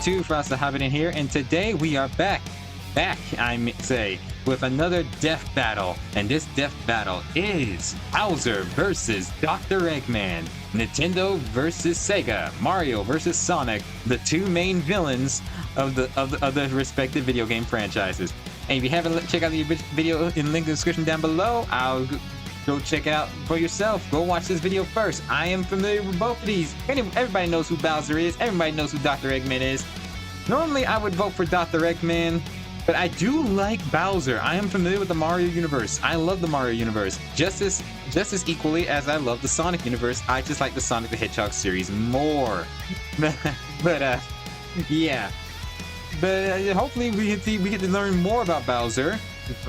2, Frost the Hobidon here, and today we are back, I say, with another death battle. And this death battle is Bowser versus Dr. Eggman, Nintendo versus Sega, Mario versus Sonic, the two main villains of the respective video game franchises. And if you haven't checked out the video in the link in the description down below, I'll go check it out for yourself. Go watch this video first. I am familiar with both of these. Everybody knows who Bowser is. Everybody knows who Dr. Eggman is. Normally, I would vote for Dr. Eggman, but I do like Bowser. I am familiar with the Mario universe. I love the Mario universe just as equally as I love the Sonic universe. I just like the Sonic the Hedgehog series more. Yeah. But hopefully we get to learn more about Bowser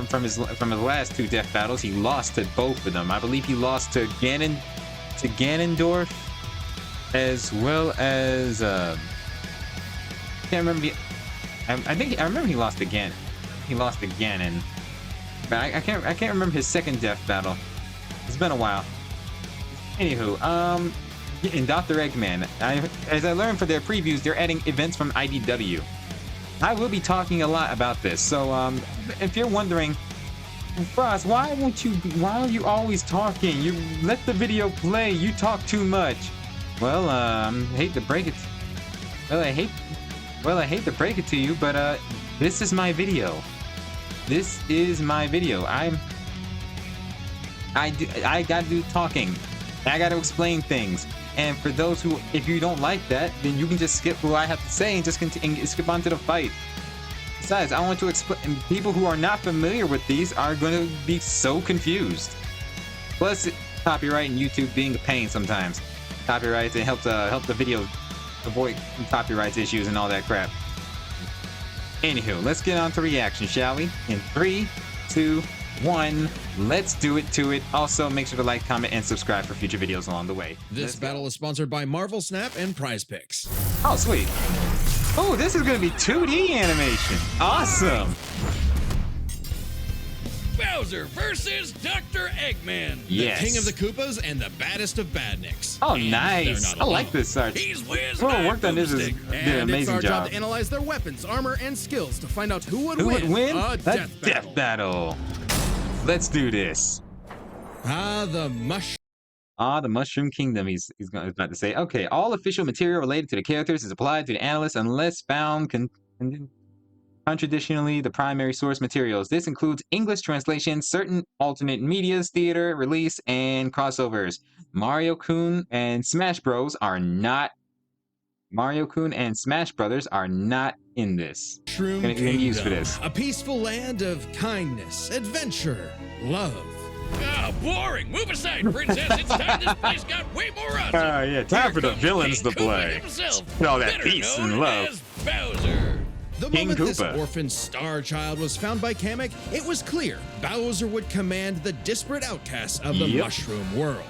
from his last two death battles. He lost to both of them. I believe he lost to Ganondorf, as well as I can't remember. I remember he lost to Ganon. He lost to Ganon, but I can't remember his second death battle. It's been a while. Anywho, in Dr. Eggman, as I learned for their previews, they're adding events from IDW. I will be talking a lot about this, so if you're wondering, Frost, why are you always talking? You let the video play, you talk too much. Well, I hate to break it. I hate to break it to you, but this is my video. This is my video. I gotta do talking. I gotta explain things. And for those who, if you don't like that, then you can just skip what I have to say and just skip on to the fight. Besides, I want to explain. People who are not familiar with these are going to be so confused. Plus, copyright and YouTube being a pain sometimes. Copyrights, it helps help the video avoid copyright issues and all that crap. Anywho, let's get on to reaction, shall we? In 3, 2, 1, let's do it to it. Also, make sure to like, comment, and subscribe for future videos along the way. This battle is sponsored by Marvel Snap and Prize Picks. Oh, sweet. Oh, this is going to be 2D animation. Awesome. Bowser versus Dr. Eggman. Yes. The king of the Koopas and the baddest of badniks. Oh, And nice. they're not I like alone. this art. He's Wiz. Whoever worked on this did an And it's amazing our job job. to analyze their weapons, armor, and skills to find out who would Who win would win? a A death battle. Let's do this. The The Mushroom Kingdom, he's about to say. Okay, all official material related to the characters is applied to the analyst unless found contradictionally the primary source materials. This includes English translations, certain alternate medias, theater, release, and crossovers. Mario Kun and Smash Brothers are not in this. Mushroom Gonna use for Kingdom. this. A peaceful land of kindness, adventure, love. Ah, boring. Move aside, princess. It's time. This place got way more awesome. Yeah, time for the Here comes villains King to Koopa play. himself, All that better peace known and love. as Bowser. The King moment this Koopa. orphan star child was found by Kamek, it was clear Bowser would command the disparate outcasts of the Yep. mushroom world.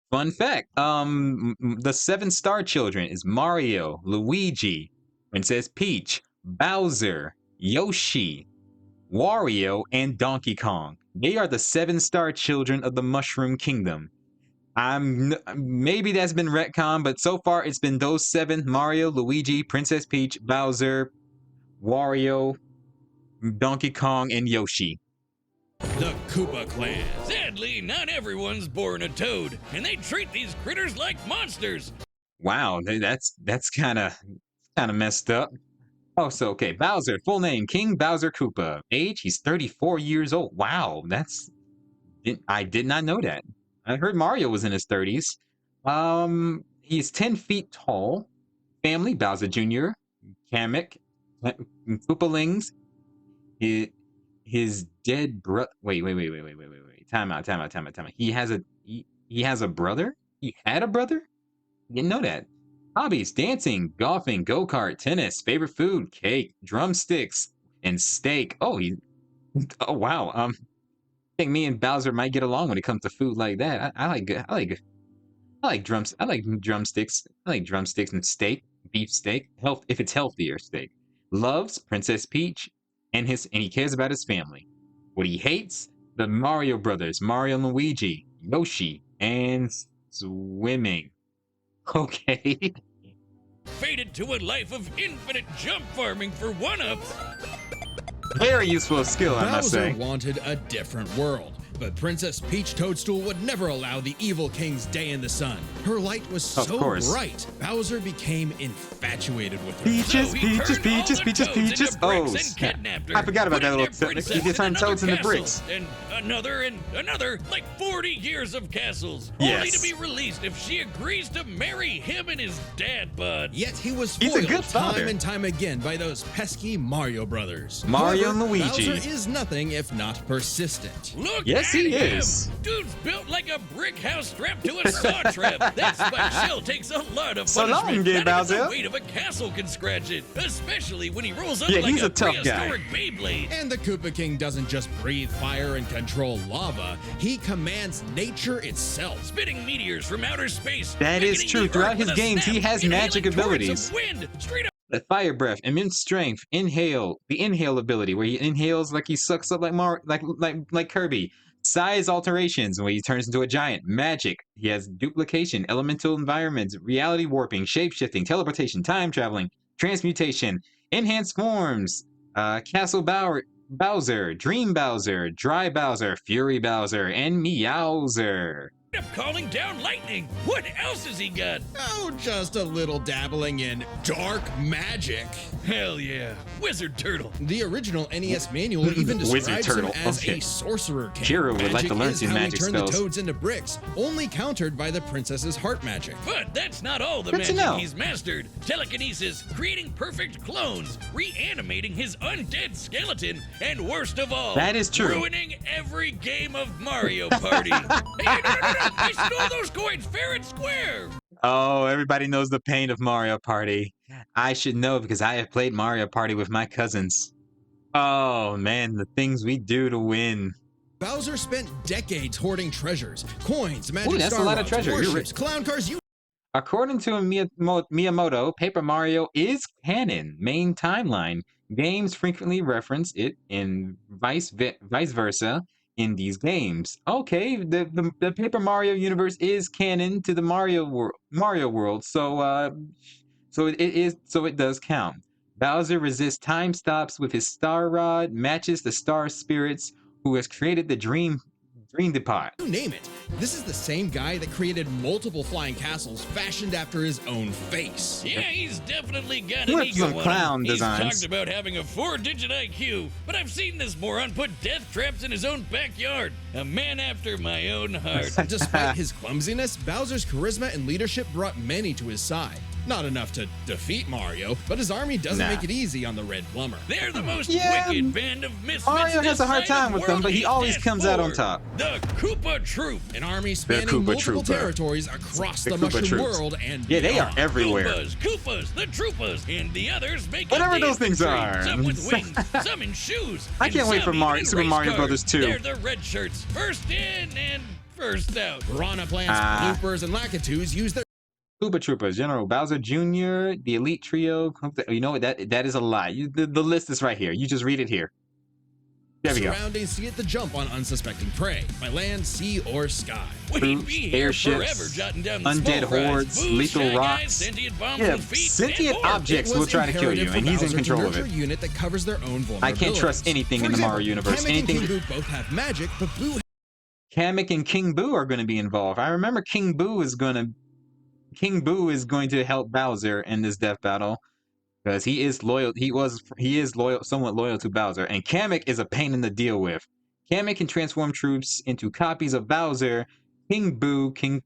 Fun fact, the 7 star children is Mario, Luigi, Princess Peach, Bowser, Yoshi, Wario, and Donkey Kong. They are the 7 star children of the Mushroom Kingdom. Maybe that's been retconned, but so far it's been those 7: Mario, Luigi, Princess Peach, Bowser, Wario, Donkey Kong, and Yoshi. The Koopa clan. Sadly, not everyone's born a toad, and they treat these critters like monsters. Wow, that's kind of messed up. Oh, so okay, Bowser, full name King Bowser Koopa. Age, he's 34 years old. Wow, I did not know that. I heard Mario was in his 30s. He's 10 feet tall. Family, Bowser Jr., Kamek, Koopalings. His dead brother. Wait. Time out. He has a brother? He had a brother? Didn't know that. Hobbies: dancing, golfing, go-kart, tennis. Favorite food: cake, drumsticks, and steak. Oh, wow. I think me and Bowser might get along when it comes to food like that. I like drumsticks. I like drumsticks and steak, beef steak. If it's healthier steak. Loves Princess Peach, and he cares about his family. What he hates: the Mario Brothers, Mario and Luigi, Yoshi, and swimming. Okay. fated to a life of infinite jump farming for one-ups. Very useful skill, I must Bowser say. wanted a different world, but Princess Peach Toadstool would never allow the evil king's day in the sun. Her light was Of so course. bright, Bowser became infatuated with her. Peaches, So he peaches, turned all peaches, the peaches, toads into peaches. bricks Oh, and snap. kidnapped her, I forgot about that putting little their tip. princess You can turn in another toads into castle, bricks. And another, like 40 years of castles, only Yes. to be released if she agrees to marry him and his dad, bud. Yet he was He's a foiled good father. time and time again by those pesky Mario brothers. Mario However, and Luigi. Bowser is nothing if not persistent. Look Yes, at he him. is. Dude's built like a brick house strapped to a saw trap. That spike shell takes a lot of So long, punishment. Gabe Not even Bowser. the weight of a castle can scratch it, especially when he rolls up Yeah, like he's a tough guy. prehistoric Beyblade. And the Koopa King doesn't just breathe fire and control lava, he commands nature itself. Spitting meteors from outer space. That is weakening true. the Throughout earth his with a games, he snap, has inhaling magic torrents of abilities. Wind, straight up. The fire breath, immense strength, inhale, the inhale ability where he inhales like he sucks up like Kirby. Size alterations where he turns into a giant. Magic. He has duplication, elemental environments, reality warping, shape-shifting, teleportation, time traveling, transmutation, enhanced forms, Castle Bowser, Dream Bowser, Dry Bowser, Fury Bowser, and Meowser. Up calling down lightning. What else has he got? Oh, just a little dabbling in dark magic. Hell yeah. Wizard Turtle. The original NES manual even Wizard describes him Turtle, as okay. a sorcerer king. Jiro would like to learn is some how magic he turned spells. the toads into bricks, only countered by the princess's heart magic. But that's not all the Good to magic know. he's mastered. Telekinesis, creating perfect clones, reanimating his undead skeleton, and worst of all, That is true. ruining every game of Mario Party. Hey, no. I stole those coins fair and square. Oh, everybody knows the pain of Mario Party. I should know because I have played Mario Party with my cousins. Oh man, the things we do to win. Bowser spent decades hoarding treasures, coins, magic that's a star lot of rods, treasure. You're warships, clown cars, you According to Miyamoto, Paper Mario is canon, main timeline. Games frequently reference it in vice versa in these games. Okay, the Paper Mario universe is canon to the Mario world, so it does count. Bowser resists time stops with his star rod, matches the star spirits who has created the Dream Depot. name it. This is the same guy that created multiple flying castles fashioned after his own face. Yeah, he's definitely got With an ego some on clown him. designs. He's talked about having a 4-digit IQ, but I've seen this moron put death traps in his own backyard. A man after my own heart. Despite his clumsiness, Bowser's charisma and leadership brought many to his side. Not enough to defeat Mario, but his army doesn't Nah. make it easy on the Red Plumber. They're the most Yeah, wicked band of misfits. Mario has this a hard side of time with them, world but he he's always dashed comes out on forward. top. The Koopa Troop. An army spanning Koopa multiple Trooper. territories across The the, Koopa mushroom Troops. world and Yeah, they are beyond. everywhere. Koopas, the Troopas, and the others make Whatever up the those things infantry. are. Some with wings, some in shoes. I and can't wait some for even in Super race Mario cars. Brothers 2. They're the red shirts. First in and first out. Piranha plants, bloopers, and lakitus use their Koopa Troopers, General Bowser Jr., the Elite Trio. You know what? That is a lie. The list is right here. You just read it here. There we go. surroundings to get the jump on unsuspecting prey, by land, sea, or sky. We'd Troops, be here airships, forever jotting down the undead small fries, hordes, blue lethal shy rocks. guys, sentient bombs Yeah, with feet, sentient and more. objects It will was try to kill you, imperative for and he's in Bowser to control of nurture it. a unit that covers their own vulnerabilities. I can't trust anything For in the example, Mario universe. Kamek Anything. and King Boo both have magic, but Boo Kamek and King Boo are going to be involved. I remember King Boo is going to help Bowser in this death battle because he is loyal. He is loyal, somewhat loyal to Bowser, and Kamek is a pain in the deal with. Kamek can transform troops into copies of Bowser. King Boo can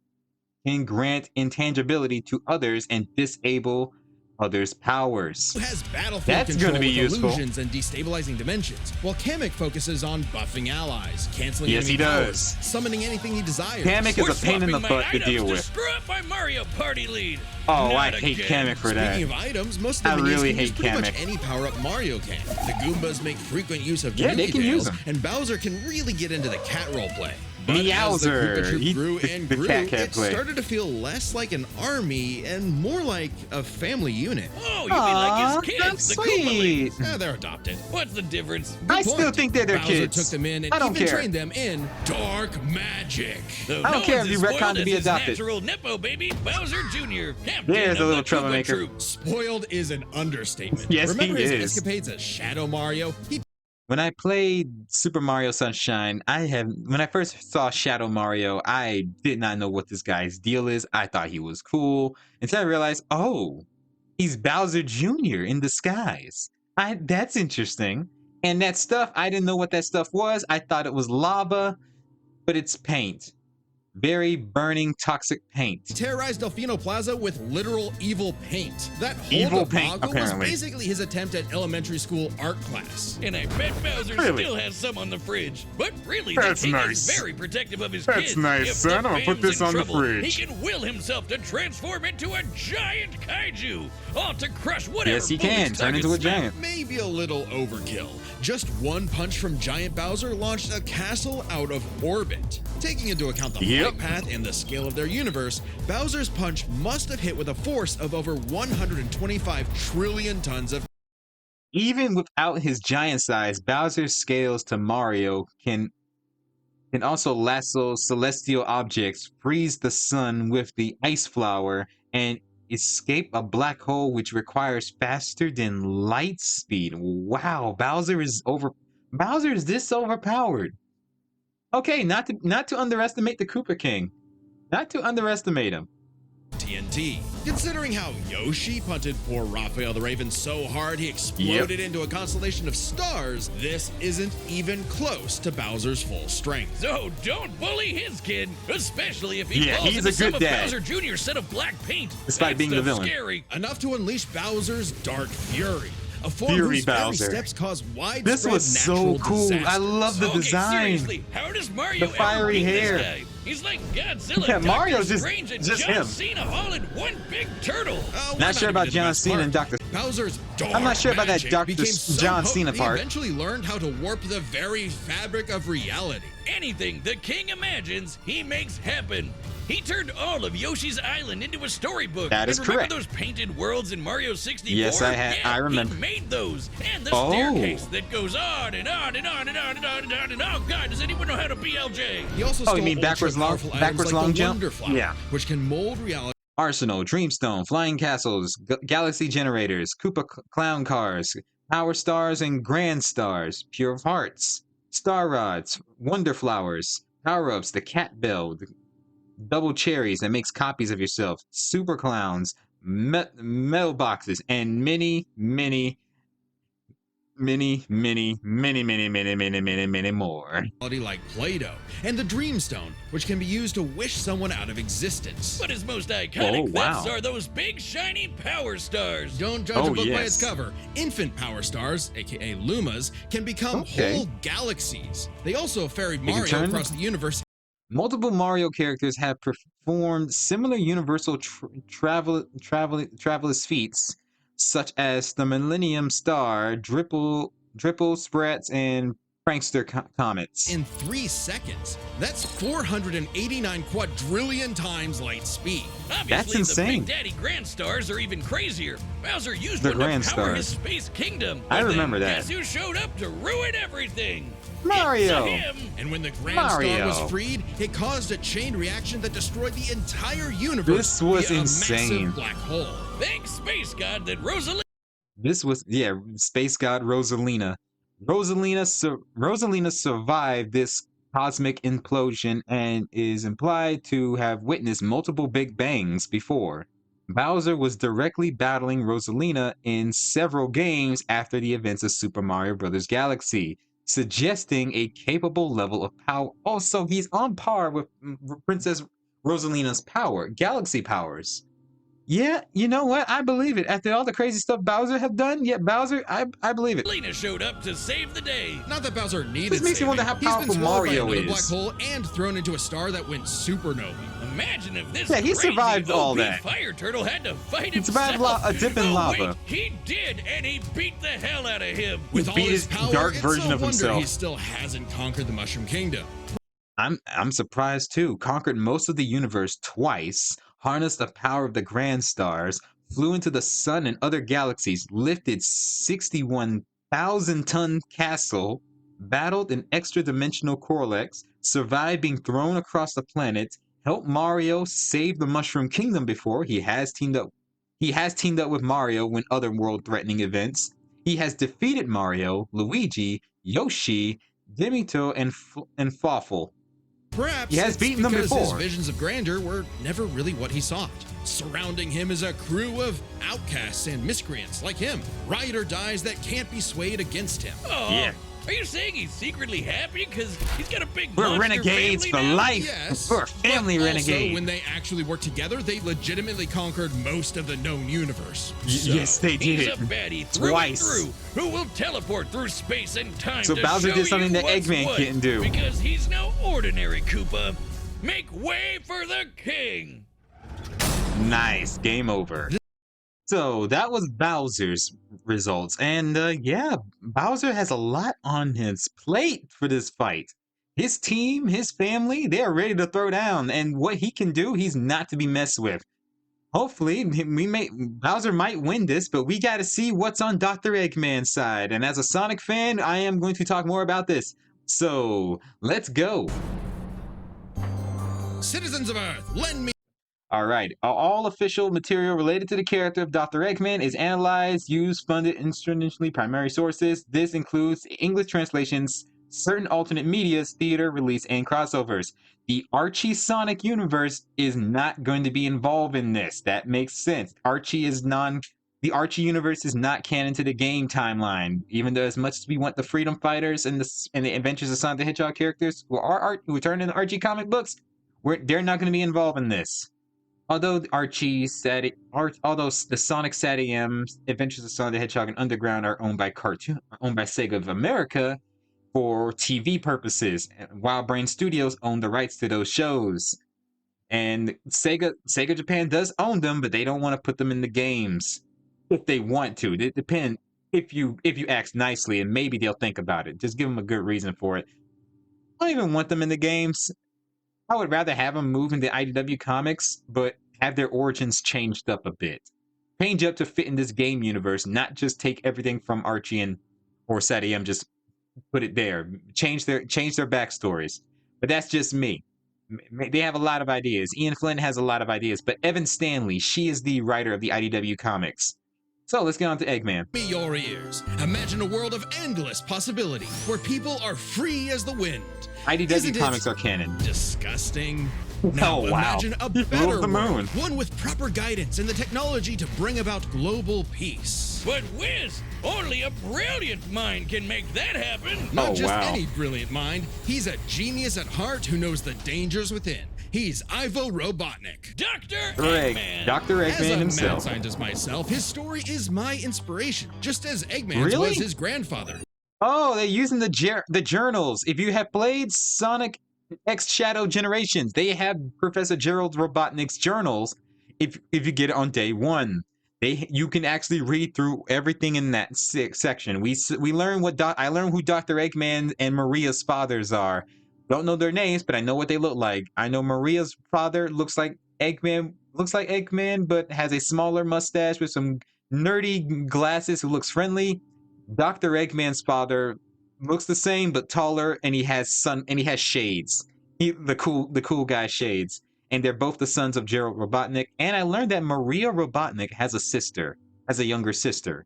grant intangibility to others and disable others' powers. has battlefield That's control gonna be with useful. illusions and destabilizing dimensions, while Kamek focuses on buffing allies, canceling Yes, enemy he powers, does. summoning anything he desires. Kamek We're is a pain in the swapping my butt to items deal to with. screw up my Mario Party lead. Oh, Not I hate again. Kamek for Speaking that. of items, most I of the minions really can use hate pretty Kamek. much any power-up Mario can. The Goombas make frequent use of Yeah, they candy can use tails, them. and Bowser can really get into the cat role play. But as the Koopa Meowser. Troop grew The and cat grew, can't it play. started to feel less like an army and more like a family unit. Oh, you mean like his kids, That's the Koopalings. sweet. They're adopted. What's the difference? Good I still point. think they're their Bowser kids. took them in and I don't even care. trained them in dark magic. Though I don't no care one's if you as retcon spoiled to as be his adopted. Natural Nepo baby, Bowser Jr. Captain There's a of little the Koopa troublemaker. Troop. Spoiled is an understatement. Yes, Remember he his is. escapades as Shadow Mario? He When I played Super Mario Sunshine, when I first saw Shadow Mario, I did not know what this guy's deal is. I thought he was cool until I realized, oh, he's Bowser Jr. in disguise. That's interesting. And that stuff, I didn't know what that stuff was. I thought it was lava, but it's paint. Very burning, toxic paint. terrorized Delfino Plaza with literal evil paint. That Evil hold-up paint, goggle was apparently. basically his attempt at elementary school art class. And I bet Bowser Really? still has some on the fridge. But really, That's the king nice. is very protective of his That's kids. nice, If son. the I'm gonna put fam's this in on the trouble, fridge. He can will himself to transform into a giant kaiju, all to crush whatever. Yes, he bullies can. Turn into a target smack. giant. Maybe a little overkill. Just one punch from Giant Bowser launched a castle out of orbit. Taking into account the Yep. flight path and the scale of their universe, Bowser's punch must have hit with a force of over 125 trillion tons of Even without his giant size, Bowser's scales to Mario can also lasso celestial objects, freeze the sun with the ice flower, and escape a black hole which requires faster than light speed. Wow, Bowser is this overpowered. Okay, not to underestimate the Koopa King. Not to underestimate him. TNT. Considering how Yoshi punted poor Raphael the Raven so hard he exploded into a constellation of stars, this isn't even close to Bowser's full strength. So don't bully his kid, especially if he Yeah, falls he's into a some good of dad. Bowser Jr.'s set of black paint. Despite That being the stuff's villain. Scary. Enough to unleash Bowser's Dark Fury. A form Fury whose very Bowser. steps cause widespread This was so natural cool. I disasters. love the Okay, design. seriously, how does Mario The fiery ever beat hair. this guy? He's like Godzilla, Yeah, Doctor Mario's just- Strange, and just John him. Cena all in one big turtle. We're Not sure even about to the John best Cena part. and Dr. Bowser's dark I'm not sure about that magic Dr. became so John potent Cena he part. eventually learned how to warp the very fabric of reality. Anything the king imagines, he makes happen. He turned all of Yoshi's Island into a storybook. That is and remember correct. those painted worlds in Mario 64? Yes, I remember. He made those. And the Oh. staircase that goes on and on and on and on and on and on and on. Oh, God, does anyone know how to BLJ? He also Oh, stole you mean backwards long- ultra-powerful items backwards like long the jump? Wonder Flower, Yeah. which can mold reality. Arsenal, Dreamstone, Flying Castles, Galaxy Generators, Koopa Clown Cars, Power Stars and Grand Stars, Pure of Hearts, Star Rods, Wonder Flowers, Power-Ups, the Cat Bell, the Double Cherries that makes copies of yourself, Super Clowns, Metal Boxes, and many more. Like Play-Doh, and the Dreamstone, which can be used to wish someone out of existence. But his most iconic Oh, wow. thefts are those big shiny power stars. Don't judge Oh, a book by yes. its cover. Infant power stars, aka Lumas, can become Okay. whole galaxies. They also ferried They can Mario turn- across the universe. Multiple Mario characters have performed similar universal travelers feats, such as the Millennium Star, Dripple, Sprats, and Prankster Comets. in 3 seconds. That's 489 quadrillion times light speed. Obviously, That's insane. The Big Daddy Grand Stars are even crazier. Bowser used The one to Grand power his Stars. space kingdom. I But then remember that. Guess who showed up to ruin everything? Mario. It's him. And when the Grand Mario. Star was freed, it caused a chain reaction that destroyed the entire universe. This was via a insane. massive black hole. Thanks, Space God, that Rosalie. This was, Space God Rosalina. Rosalina survived this cosmic implosion and is implied to have witnessed multiple Big Bangs before. Bowser was directly battling Rosalina in several games after the events of Super Mario Bros. Galaxy, suggesting a capable level of power. Also, he's on par with Princess Rosalina's power, galaxy powers. Yeah, you know what? I believe it. After all the crazy stuff Bowser have done, Bowser, I believe it. Lena showed up to save the day. Not that Bowser needed This makes me wonder saving. how He's powerful been swallowed Mario by another is. black hole and thrown into a star that went supernova. Imagine if this Yeah, he crazy survived all OP that. fire turtle had to fight He survived himself. a dip in Oh, lava. Wait, he did, and he beat the hell out of him. With all beat his his power, dark it's version no of wonder himself. he still hasn't conquered the Mushroom Kingdom. I'm surprised too. Conquered most of the universe twice, harnessed the power of the grand stars, flew into the sun and other galaxies, lifted 61,000-ton castle, battled an extra-dimensional Corlex, survived being thrown across the planet, helped Mario save the Mushroom Kingdom before. He has teamed up with Mario when other world-threatening events. He has defeated Mario, Luigi, Yoshi, Demito, and Fawful. Perhaps He has it's beaten them because his before. visions of grandeur were never really what he sought. Surrounding him is a crew of outcasts and miscreants like him, ride or dies that can't be swayed against him. Oh, Yeah. Are you saying he's secretly happy because he's got a big We're monster renegades family for now? life. Yes, We're family but renegade. Also, when they actually worked together, they legitimately conquered most of the known universe. Yes, they did He's it. a baddie through Twice. and through who will teleport through space and time So to Bowser show did something you that what's Eggman what, couldn't do. Because he's no ordinary Koopa. Make way for the king. Nice. Game over. So that was Bowser's results. And yeah, Bowser has a lot on his plate for this fight. His team, his family, they are ready to throw down. And what he can do, he's not to be messed with. Hopefully, Bowser might win this, but we got to see what's on Dr. Eggman's side. And as a Sonic fan, I am going to talk more about this. So let's go. Citizens of Earth, lend me. All right. All official material related to the character of Dr. Eggman is analyzed, used, funded, instrumentally primary sources. This includes English translations, certain alternate medias, theater, release, and crossovers. The Archie Sonic universe is not going to be involved in this. That makes sense. The Archie universe is not canon to the game timeline. Even though as much as we want the Freedom Fighters and the Adventures of Sonic the Hedgehog characters who turn into Archie comic books, they're not going to be involved in this. Although the Sonic SatAM, Adventures of Sonic the Hedgehog, and Underground are owned by Sega of America for TV purposes, Wild Brain Studios own the rights to those shows, and Sega Japan does own them, but they don't want to put them in the games if they want to. It depends if you ask nicely, and maybe they'll think about it. Just give them a good reason for it. I don't even want them in the games. I would rather have them move into IDW Comics, but have their origins changed up a bit. Change up to fit in this game universe, not just take everything from Archie or SatAM, just put it there. Change their backstories. But that's just me. They have a lot of ideas. Ian Flynn has a lot of ideas, but Evan Stanley, she is the writer of the IDW Comics. So let's get on to Eggman. Me your ears. Imagine a world of endless possibility where people are free as the wind. IDW Isn't Comics it are canon. disgusting? Now Oh, wow. imagine a He ruled better the moon. world, one with proper guidance and the technology to bring about global peace. But whiz, only a brilliant mind can make that happen. Not Oh, just wow. any brilliant mind, he's a genius at heart who knows the dangers within. He's Ivo Robotnik. Dr. Greg, Eggman. Dr. As Eggman a mad himself. scientist myself, his story is my inspiration, just as Eggman's Really? was his grandfather. Oh, they're using the journals. If you have played Sonic X Shadow Generations, they have Professor Gerald Robotnik's journals. If you get it on day one, you can actually read through everything in that section. We learn I learned who Dr. Eggman and Maria's fathers are. Don't know their names, but I know what they look like. I know Maria's father looks like Eggman, but has a smaller mustache with some nerdy glasses who looks friendly. Dr. Eggman's father looks the same but taller, and he has shades. The cool guy shades. And they're both the sons of Gerald Robotnik. And I learned that Maria Robotnik has a younger sister.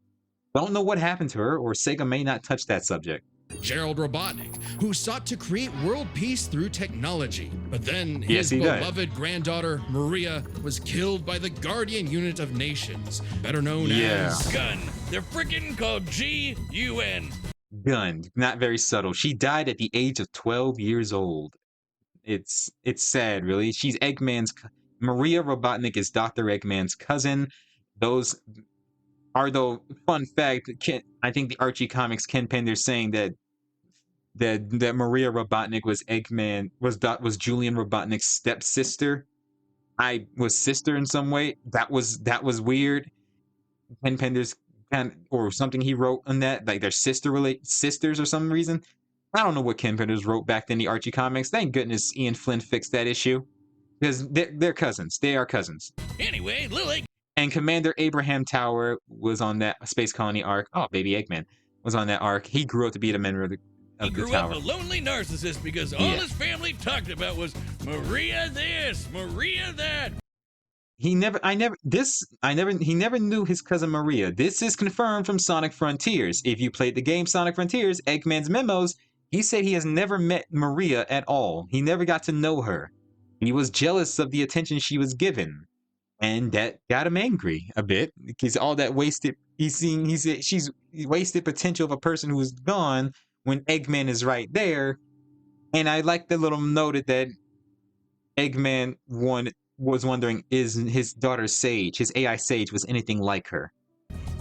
Don't know what happened to her, or Sega may not touch that subject. Gerald Robotnik, who sought to create world peace through technology. But then Yes, his he did. beloved granddaughter, Maria, was killed by the Guardian Unit of Nations, better known Yeah. as... Gun. They're freaking called GUN. Gunned, not very subtle. She died at the age of 12 years old. It's sad, really. She's Maria Robotnik is Dr. Eggman's cousin. Those are the fun fact. I think the Archie Comics Ken Pender's saying that Maria Robotnik was Julian Robotnik's stepsister. I was sister in some way. That was weird. Ken Pender's or something he wrote on that, like they're sisters or some reason. I don't know what Ken Printers wrote back in the Archie comics. Thank goodness Ian Flynn fixed that issue. Because they're cousins. They are cousins. Anyway, little Egg And Commander Abraham Tower was on that Space Colony arc. Oh, baby Eggman was on that arc. He grew up to be the member of the He grew tower. up a lonely narcissist because all his family talked about was Maria this, Maria that. He never knew his cousin Maria. This is confirmed from Sonic Frontiers. If you played the game Sonic Frontiers, Eggman's memos, he said he has never met Maria at all. He never got to know her. He was jealous of the attention she was given. And that got him angry a bit because all that wasted, she's wasted potential of a person who is gone when Eggman is right there. And I like the little noted that Eggman was wondering, is his daughter Sage, his AI Sage, was anything like her?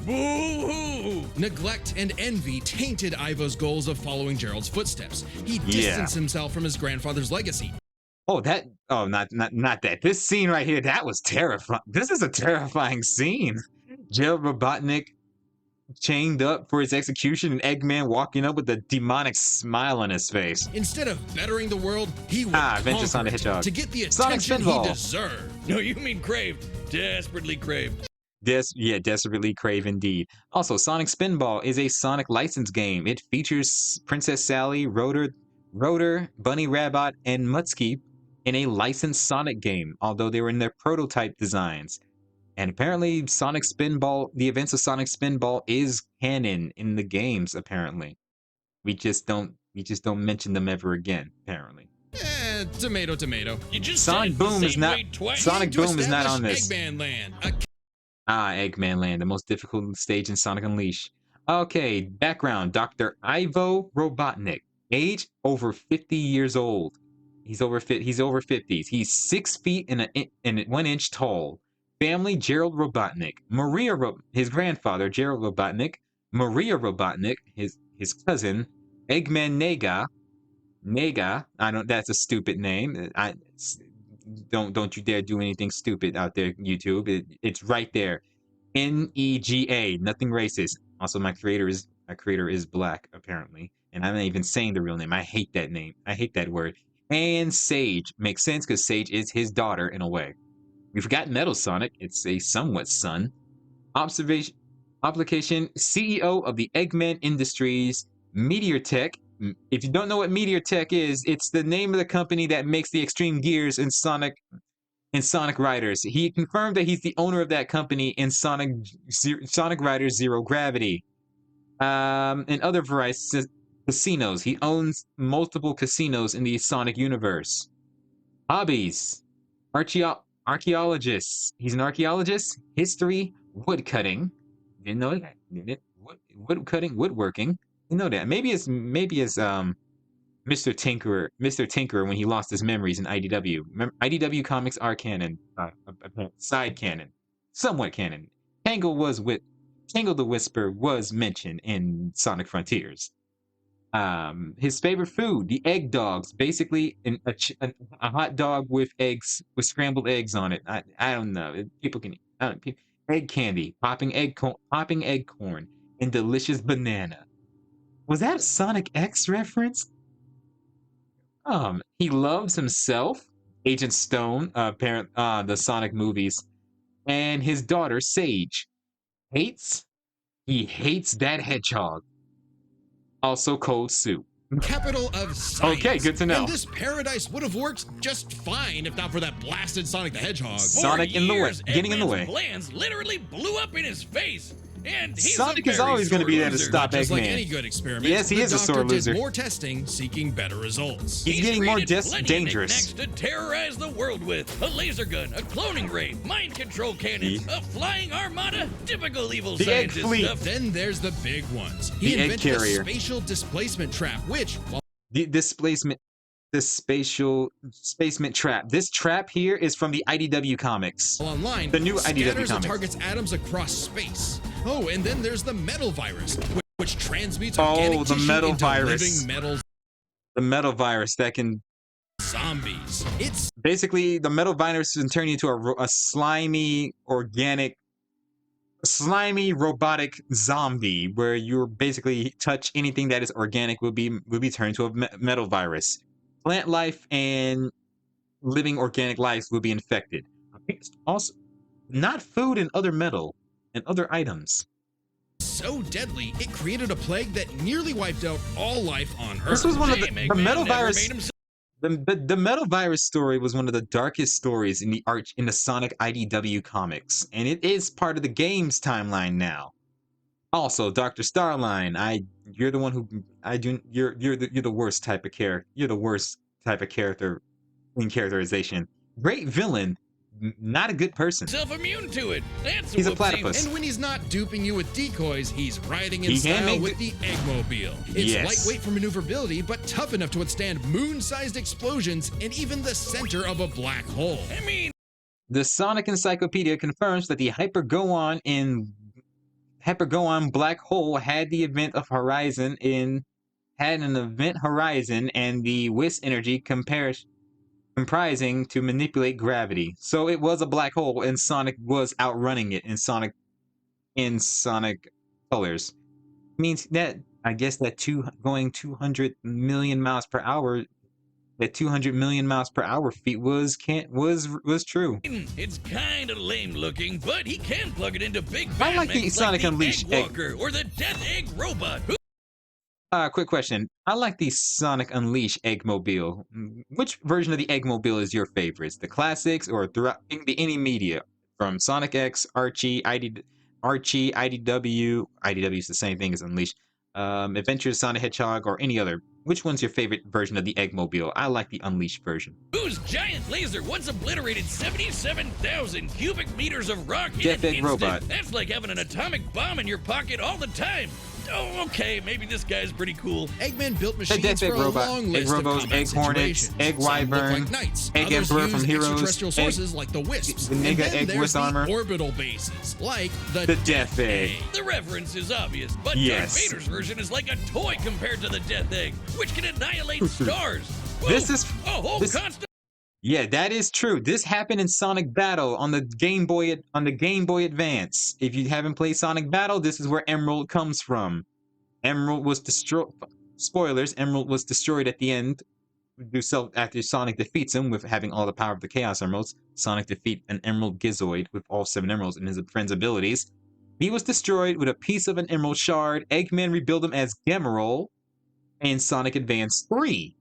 Boo-hoo! Neglect and envy tainted Ivo's goals of following Gerald's footsteps. He distanced himself from his grandfather's legacy. Oh, not that. This scene right here, that was terrifying. This is a terrifying scene. Gerald Robotnik chained up for his execution and Eggman walking up with a demonic smile on his face. Instead of bettering the world, he would Adventure Sonic the Hedgehog. to get the Sonic attention he Spinball. deserved. No, you mean craved. Desperately craved. Desperately crave indeed. Also, Sonic Spinball is a Sonic license game. It features Princess Sally, Rotor, Bunny Rabbit, and Mutsky in a licensed Sonic game, although they were in their prototype designs. And apparently Sonic Spinball, the events of Sonic Spinball is canon in the games, apparently. We just don't mention them ever again, apparently. Tomato, tomato. You just Sonic said the Boom is same not way twice. Sonic To Boom is not on establish this. Eggman Land, Eggman Land, the most difficult stage in Sonic Unleashed. Okay, background, Dr. Ivo Robotnik. Age, over 50 years old. He's over 50s. He's 6 feet and 1 inch tall. Family, Gerald Robotnik. His grandfather, Gerald Robotnik. Maria Robotnik, his cousin. Eggman Nega, that's a stupid name. Don't you dare do anything stupid out there, YouTube. It's right there. Nega, nothing racist. Also, my creator is black, apparently. And I'm not even saying the real name. I hate that name. I hate that word. And Sage. Makes sense because Sage is his daughter in a way. We forgot Metal Sonic. It's a somewhat son. Application CEO of the Eggman Industries, Meteor Tech. If you don't know what Meteor Tech is, it's the name of the company that makes the extreme gears in Sonic Riders. He confirmed that he's the owner of that company in Sonic Riders Zero Gravity. And other various casinos. He owns multiple casinos in the Sonic universe. Hobbies. Archaeologists. He's an archaeologist. History. Woodcutting. Didn't know that. Woodworking. You know that. Maybe it's Mr. Tinkerer when he lost his memories in IDW. IDW comics are canon, side canon, somewhat canon. Tangle the Whisper was mentioned in Sonic Frontiers. His favorite food, the egg dogs, basically a hot dog with scrambled eggs on it. I don't know. People can egg candy, popping egg corn, and delicious banana. Was that a Sonic X reference? He loves himself, Agent Stone, the Sonic movies, and his daughter Sage. He hates that hedgehog. Also cold soup. capital of science. Okay, good to know. And this paradise would have worked just fine if not for that blasted Sonic the Hedgehog. Sonic in the way, getting in the way. Plans literally blew up in his face. And he's Sonic is always going to be there to stop Just like Eggman. any good experiment, Yes, he is a sore doctor loser. did more testing, seeking better results. He's getting more created plenty of dangerous. knickknacks to terrorize the world with: a laser gun, a cloning ray, mind control cannons, a flying armada, typical evil The egg scientist fleet. stuff. Then there's the big ones. The He egg invented carrier. a spatial displacement trap, which, while The spacement trap. This trap here is from the IDW comics. online, The new IDW scatters and comics. targets atoms across space. Oh, and then there's the metal virus, which transmutes organic the tissue metal into virus. living metal The metal virus that can zombies. It's basically the metal virus can turn you into a slimy organic slimy robotic zombie where you're basically touch anything that is organic will be turned to a metal virus. Plant life and living organic life will be infected. Also, not food and other metal and other items. So deadly, it created a plague that nearly wiped out all life on Earth. This was one of the Eggman metal never virus. made himself- The metal virus story was one of the darkest stories in the Sonic IDW comics, and it is part of the game's timeline now. Also, Dr. Starline, you're the one who you're the worst type of character. You're the worst type of character in characterization. Great villain, not a good person. Self-immune to it. That's He's a whoopsie. platypus. And when he's not duping you with decoys, he's riding in He can style make with the Eggmobile. It's Yes. lightweight for maneuverability, but tough enough to withstand moon-sized explosions and even the center of a black hole. I mean, The Sonic Encyclopedia confirms that the Hypergoon black hole had an event horizon and the Whis energy comprising to manipulate gravity. So it was a black hole, and Sonic was outrunning it in Sonic colors. Means that I guess that going 200 million miles per hour, that 200 million miles per hour feat was true. it's kind of lame looking, but he can plug it into big I like Batman the Sonic Unleashed Egg Walker or the Death Egg Robot. Quick question. I like the Sonic Unleashed Eggmobile. Which version of the Eggmobile is your favorite? The classics or throughout any media? From Sonic X, Archie, IDW. IDW is the same thing as Unleashed. Adventures, Sonic Hedgehog, or any other. Which one's your favorite version of the Eggmobile? I like the Unleashed version. Whose giant laser once obliterated 77,000 cubic meters of rock in Death an Egg instant. Robot. That's like having an atomic bomb in your pocket all the time. Oh, okay, maybe this guy's pretty cool. Eggman built machines Death for Egg a Robot, long Egg list of Robos, combat Egg Hornets, situations. Egg Some look Wyvern, like knights. Egg Others Emperor use from Heroes, extraterrestrial Egg- sources like the Wisps. the And Nega then Egg there's Wisp the armor. orbital bases, like The Death Egg. The reference is obvious, but Yes. Darth Vader's version is like a toy compared to the Death Egg, which can annihilate stars. Whoa, This is- a whole this- constant. Yeah, that is true. This happened in Sonic Battle on the Game Boy Advance. If you haven't played Sonic Battle, this is where Emerald comes from. Emerald was destroyed. Spoilers: Emerald was destroyed at the end. After Sonic defeats him with having all the power of the Chaos Emeralds. Sonic defeat an Emerald Gizoid with all 7 emeralds and his friend's abilities. He was destroyed with a piece of an Emerald Shard. Eggman rebuilt him as Gemerald in Sonic Advance 3.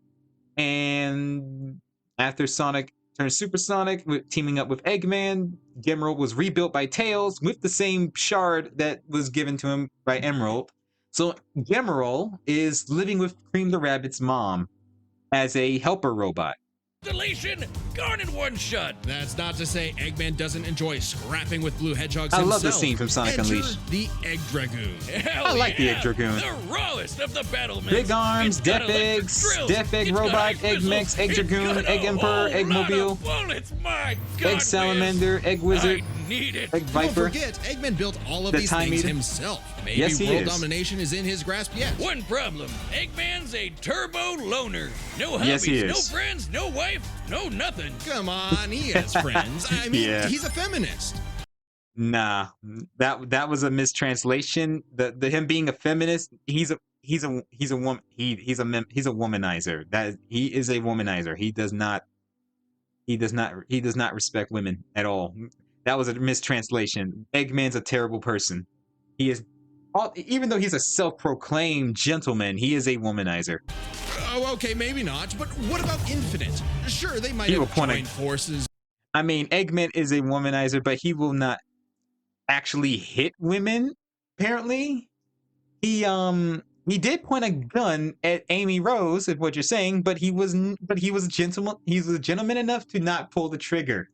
And after Sonic turned Supersonic, teaming up with Eggman, Gemerald was rebuilt by Tails with the same shard that was given to him by Emerald. So Gemerald is living with Cream the Rabbit's mom as a helper robot. Constellation gone in one shot. That's not to say Eggman doesn't enjoy scrapping with Blue Hedgehogs I himself. love the scene from Sonic Enter Unleashed. the Egg Dragoon. Hell I like the yeah, Egg Dragoon. The rawest of the battle mix. Big arms, It's got Death electric Eggs, drills, Death Egg it's got Robot, ice Egg missiles, Mix, Egg it's Dragoon, got a Egg Emperor, whole Egg lot of Mobile, bullets, my God, Egg Salamander, Egg Wizard, I need it. Egg Don't Viper. forget, Eggman built all of The these Time things Eater. himself. Maybe Yes, he world is. domination is in his grasp yet. One problem: Eggman's a turbo loner. No hobbies, Yes, he no is. friends, no wife, no nothing. Come on, he has friends. I mean, Yeah. he's a feminist. Nah, that was a mistranslation. The him being a feminist, he's a woman. He's a womanizer. That he is a womanizer. He does not respect women at all. That was a mistranslation. Eggman's a terrible person. He is, even though he's a self-proclaimed gentleman, he is a womanizer. Oh, okay, maybe not. But what about Infinite? Sure, they might You have were pointing- joined forces. I mean, Eggman is a womanizer, but he will not actually hit women. Apparently, he did point a gun at Amy Rose, is what you're saying, but he was a gentleman. He's a gentleman enough to not pull the trigger.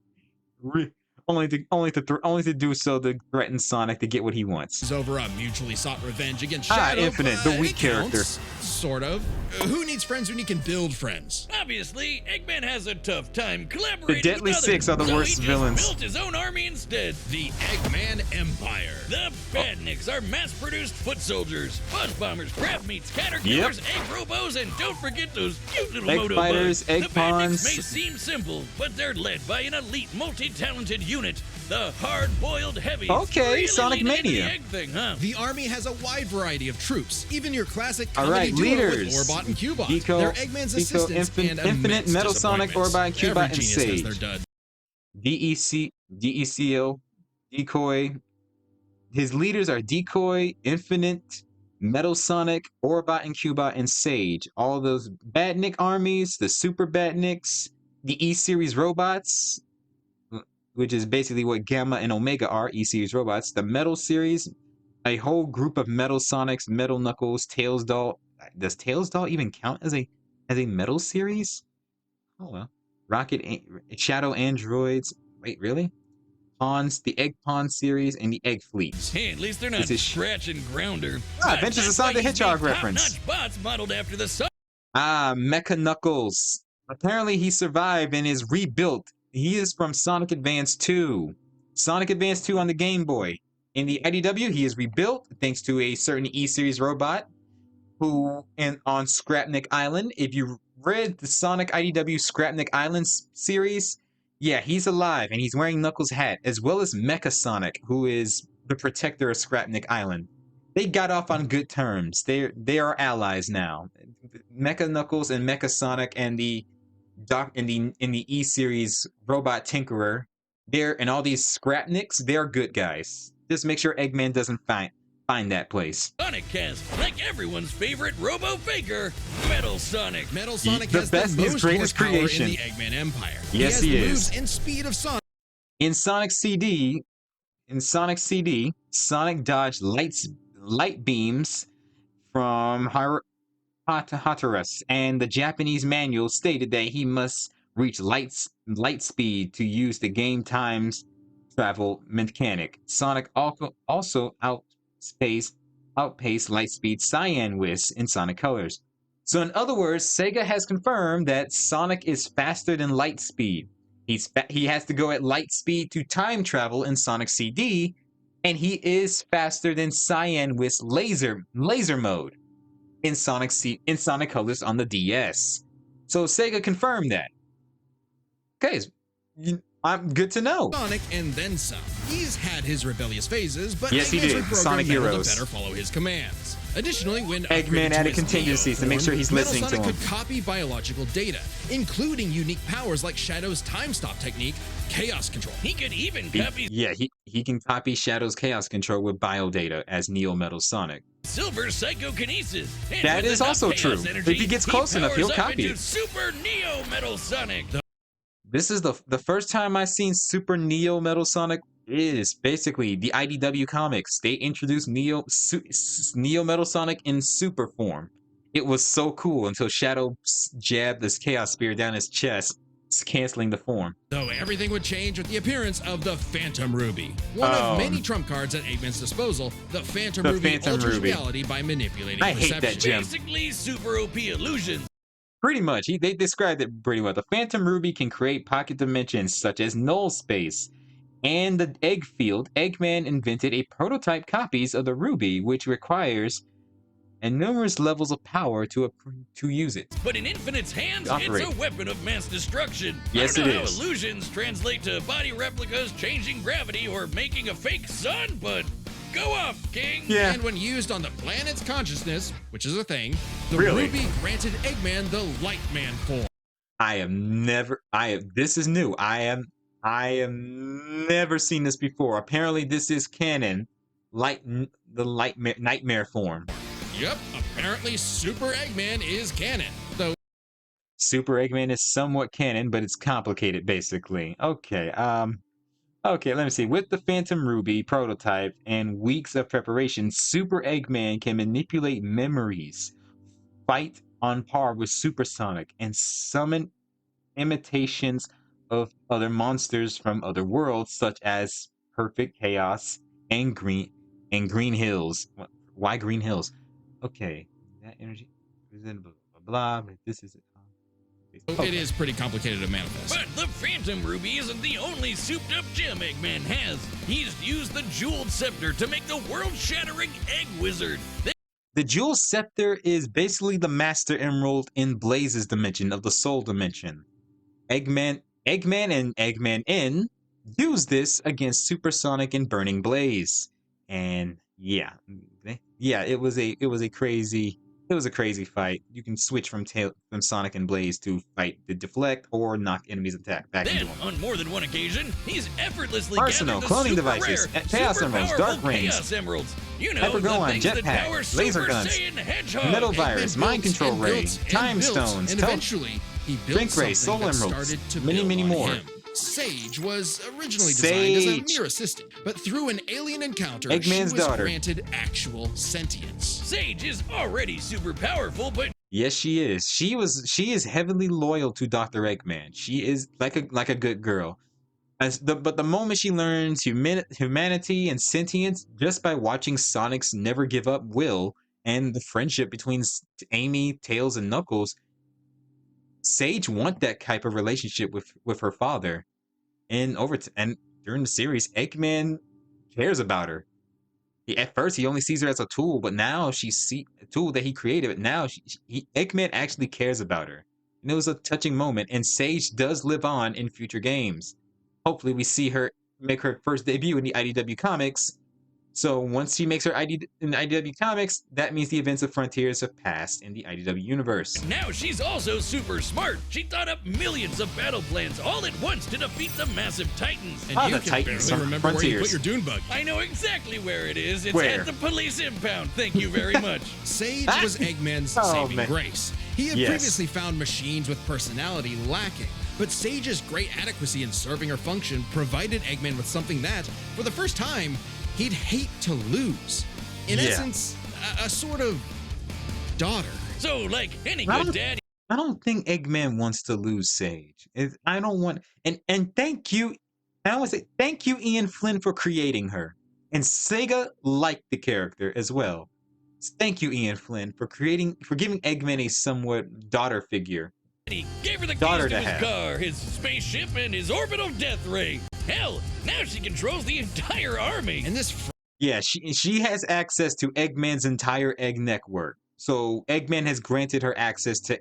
Only to do so to threaten Sonic to get what he wants. Is over a mutually sought revenge against Shadow. Infinite, the weak it character. counts, sort of. Who needs friends when you can build friends? Obviously, Eggman has a tough time collaborating The Deadly with others, Six are the so worst he just villains. built his own army instead. The Eggman Empire. The Badniks are mass-produced foot soldiers, buzz bombers, crab meats, caterpillars, egg robos, and don't forget those cute little Egg moto fighters, bugs. egg The Badniks pawns. may seem simple, but they're led by an elite, multi-talented unit unit, the hard-boiled heavies. Okay, really Sonic leaning into Mania. the egg thing, huh? The army has a wide variety of troops, even your classic All comedy right, duo leaders. with Orbot and Cubot. Deco, They're Eggman's Deco, assistants and Infinite, immense Metal Sonic, disappointments. Orbot, Cubot, Every and genius has Sage. their dud. DECO, Decoy. His leaders are Decoy, Infinite, Metal Sonic, Orbot and Cubot, and Sage. All of those Badnik armies, the Super Badniks, the E-Series robots, which is basically what Gamma and Omega are, E-Series robots. The Metal Series, a whole group of Metal Sonics, Metal Knuckles, Tails Doll. Does Tails Doll even count as a Metal Series? Oh well. Shadow Androids. Wait, really? Pawns, the Egg Pawn series, and the Egg Fleet. Hey, at least they're not This is scratching grounder. Adventures of Sonic the Hedgehog reference. Top-notch bots modeled after the sun. Mecha Knuckles. Apparently he survived and is rebuilt. He is from Sonic Advance 2. Sonic Advance 2 on the Game Boy. In the IDW, he is rebuilt thanks to a certain E-Series robot who, on Scrapnik Island, if you read the Sonic IDW Scrapnik Island series, yeah, he's alive and he's wearing Knuckles' hat, as well as Mecha Sonic, who is the protector of Scrapnik Island. They got off on good terms. They are allies now. Mecha Knuckles and Mecha Sonic and the in the E series Robot Tinkerer, and all these Scrapniks, they're good guys. Just make sure Eggman doesn't find that place. Sonic Cast, like everyone's favorite Robo Faker, Metal Sonic. Metal Sonic The has best, the his most greatest horsepower creation. in the Eggman Empire. Yes, he he has the is. moves and speed of Sonic. In Sonic CD, Sonic dodged light beams from Hatteras, and the Japanese manual stated that he must reach light speed to use the game times travel mechanic. Sonic also outpaced Lightspeed Cyan Whiz in Sonic Colors. So in other words, Sega has confirmed that Sonic is faster than Lightspeed. He has to go at light speed to time travel in Sonic CD, and he is faster than Cyan Whiz laser mode in Sonic Colors on the DS. So Sega confirmed that. Okay, I'm good to know. Sonic and then some. He's had his rebellious phases, but Yes, he Eggman's did. reprogrammed Sonic Metal Heroes. to better follow his commands. Additionally, when Eggman upgraded to added his contingencies to Neo make sure he's form, listening Metal to Sonic him. could copy biological data, including unique powers like Shadow's time stop technique, chaos control. He could even copy He can copy Shadow's chaos control with biodata as Neo Metal Sonic. Silver Psychokinesis. And That with is enough also chaos true. energy, If he gets close enough, he'll powers up copy into it. Super Neo Metal Sonic. This is the first time I've seen Super Neo Metal Sonic is basically the IDW comics. They introduced Neo Metal Sonic in super form. It was so cool until Shadow jabbed this Chaos Spear down his chest, canceling the form. Though everything would change with the appearance of the Phantom Ruby. One of many trump cards at Eggman's disposal, the Phantom Ruby alters reality by manipulating I perception. hate that gem. Basically, super OP illusions. Pretty much, they described it pretty well. The Phantom Ruby can create pocket dimensions such as null space. And the egg field, Eggman invented a prototype copies of the Ruby, which requires numerous levels of power to use it. But in Infinite's hands, Operate. it's a weapon of mass destruction. Yes, I don't it know is. how illusions translate to body replicas, changing gravity, or making a fake sun, but go off, King. Yeah. And when used on the planet's consciousness, which is a thing, the Really? Ruby granted Eggman the Lightman form. This is new. I have never seen this before. Apparently this is canon. Nightmare form. Yep, apparently Super Eggman is canon. Though Super Eggman is somewhat canon, but it's complicated basically. Okay, okay, let me see. With the Phantom Ruby prototype and weeks of preparation, Super Eggman can manipulate memories, fight on par with Supersonic, and summon imitations of other monsters from other worlds, such as Perfect Chaos and Green Hills. Why Green Hills? Okay, that energy is in blah blah blah. But this is it is pretty complicated to manifest. But the Phantom Ruby isn't the only souped-up gem Eggman has. He's used the Jeweled Scepter to make the world-shattering Egg Wizard. The Jewel Scepter is basically the Master Emerald in Blaze's dimension of the Soul Dimension. Eggman and Eggman N use this against Supersonic and Burning Blaze. And yeah, it was a crazy fight. You can switch from Sonic and Blaze to fight the deflect or knock enemies attack back into Then, them. on more than one occasion, he's effortlessly Arsenal, gathered the cloning super devices, rare, Chaos super Emeralds, powerful Dark Rings, Chaos Emeralds. You know, Hypergoon, the things that Jetpack, power laser Super guns, Saiyan Hedgehog. Metal Eggman Virus, Mind built Control and Ray, built and Time built, Stones, and eventually he built Drink Ray, Soul something that Emeralds, started to many, build many on more. him. Sage was originally designed as a Sage. mere assistant, but through an alien encounter, she Eggman's was daughter. granted actual sentience. Sage is already super powerful, but Yes, she is. She is heavily loyal to Dr. Eggman. She is like a good girl. But the moment she learns humanity and sentience just by watching Sonic's Never Give Up will and the friendship between Amy, Tails, and Knuckles, Sage want that type of relationship with her father. And and during the series, Eggman cares about her. At first, he only sees her as a tool, but now she's a tool that he created. But now, Eggman actually cares about her. And it was a touching moment. And Sage does live on in future games. Hopefully, we see her make her first debut in the IDW comics. So once she makes her ID in the IDW comics, that means the events of Frontiers have passed in the IDW universe. now she's also super smart. She thought up millions of battle plans all at once to defeat the massive Titans. And Ah, you the can Titans barely from remember where you Frontiers. put your Dune bug. I know exactly where it is. It's Where? at the police impound. Thank you very much. Sage was Eggman's Oh, saving man. grace. He had Yes. previously found machines with personality lacking, but Sage's great adequacy in serving her function provided Eggman with something that, for the first time, he'd hate to lose. In Yeah. essence, a sort of daughter. So, like any I good don't- dad, I don't think Eggman wants to lose Sage. I don't want and thank you. I want to say thank you, Ian Flynn, for creating her. And Sega liked the character as well. Thank you, Ian Flynn, for giving Eggman a somewhat daughter figure. he gave her the Daughter keys to to his have. car, his spaceship, and his orbital death ray. Hell, now she controls the entire army. And this Yeah, she has access to Eggman's entire egg network. So Eggman has granted her access to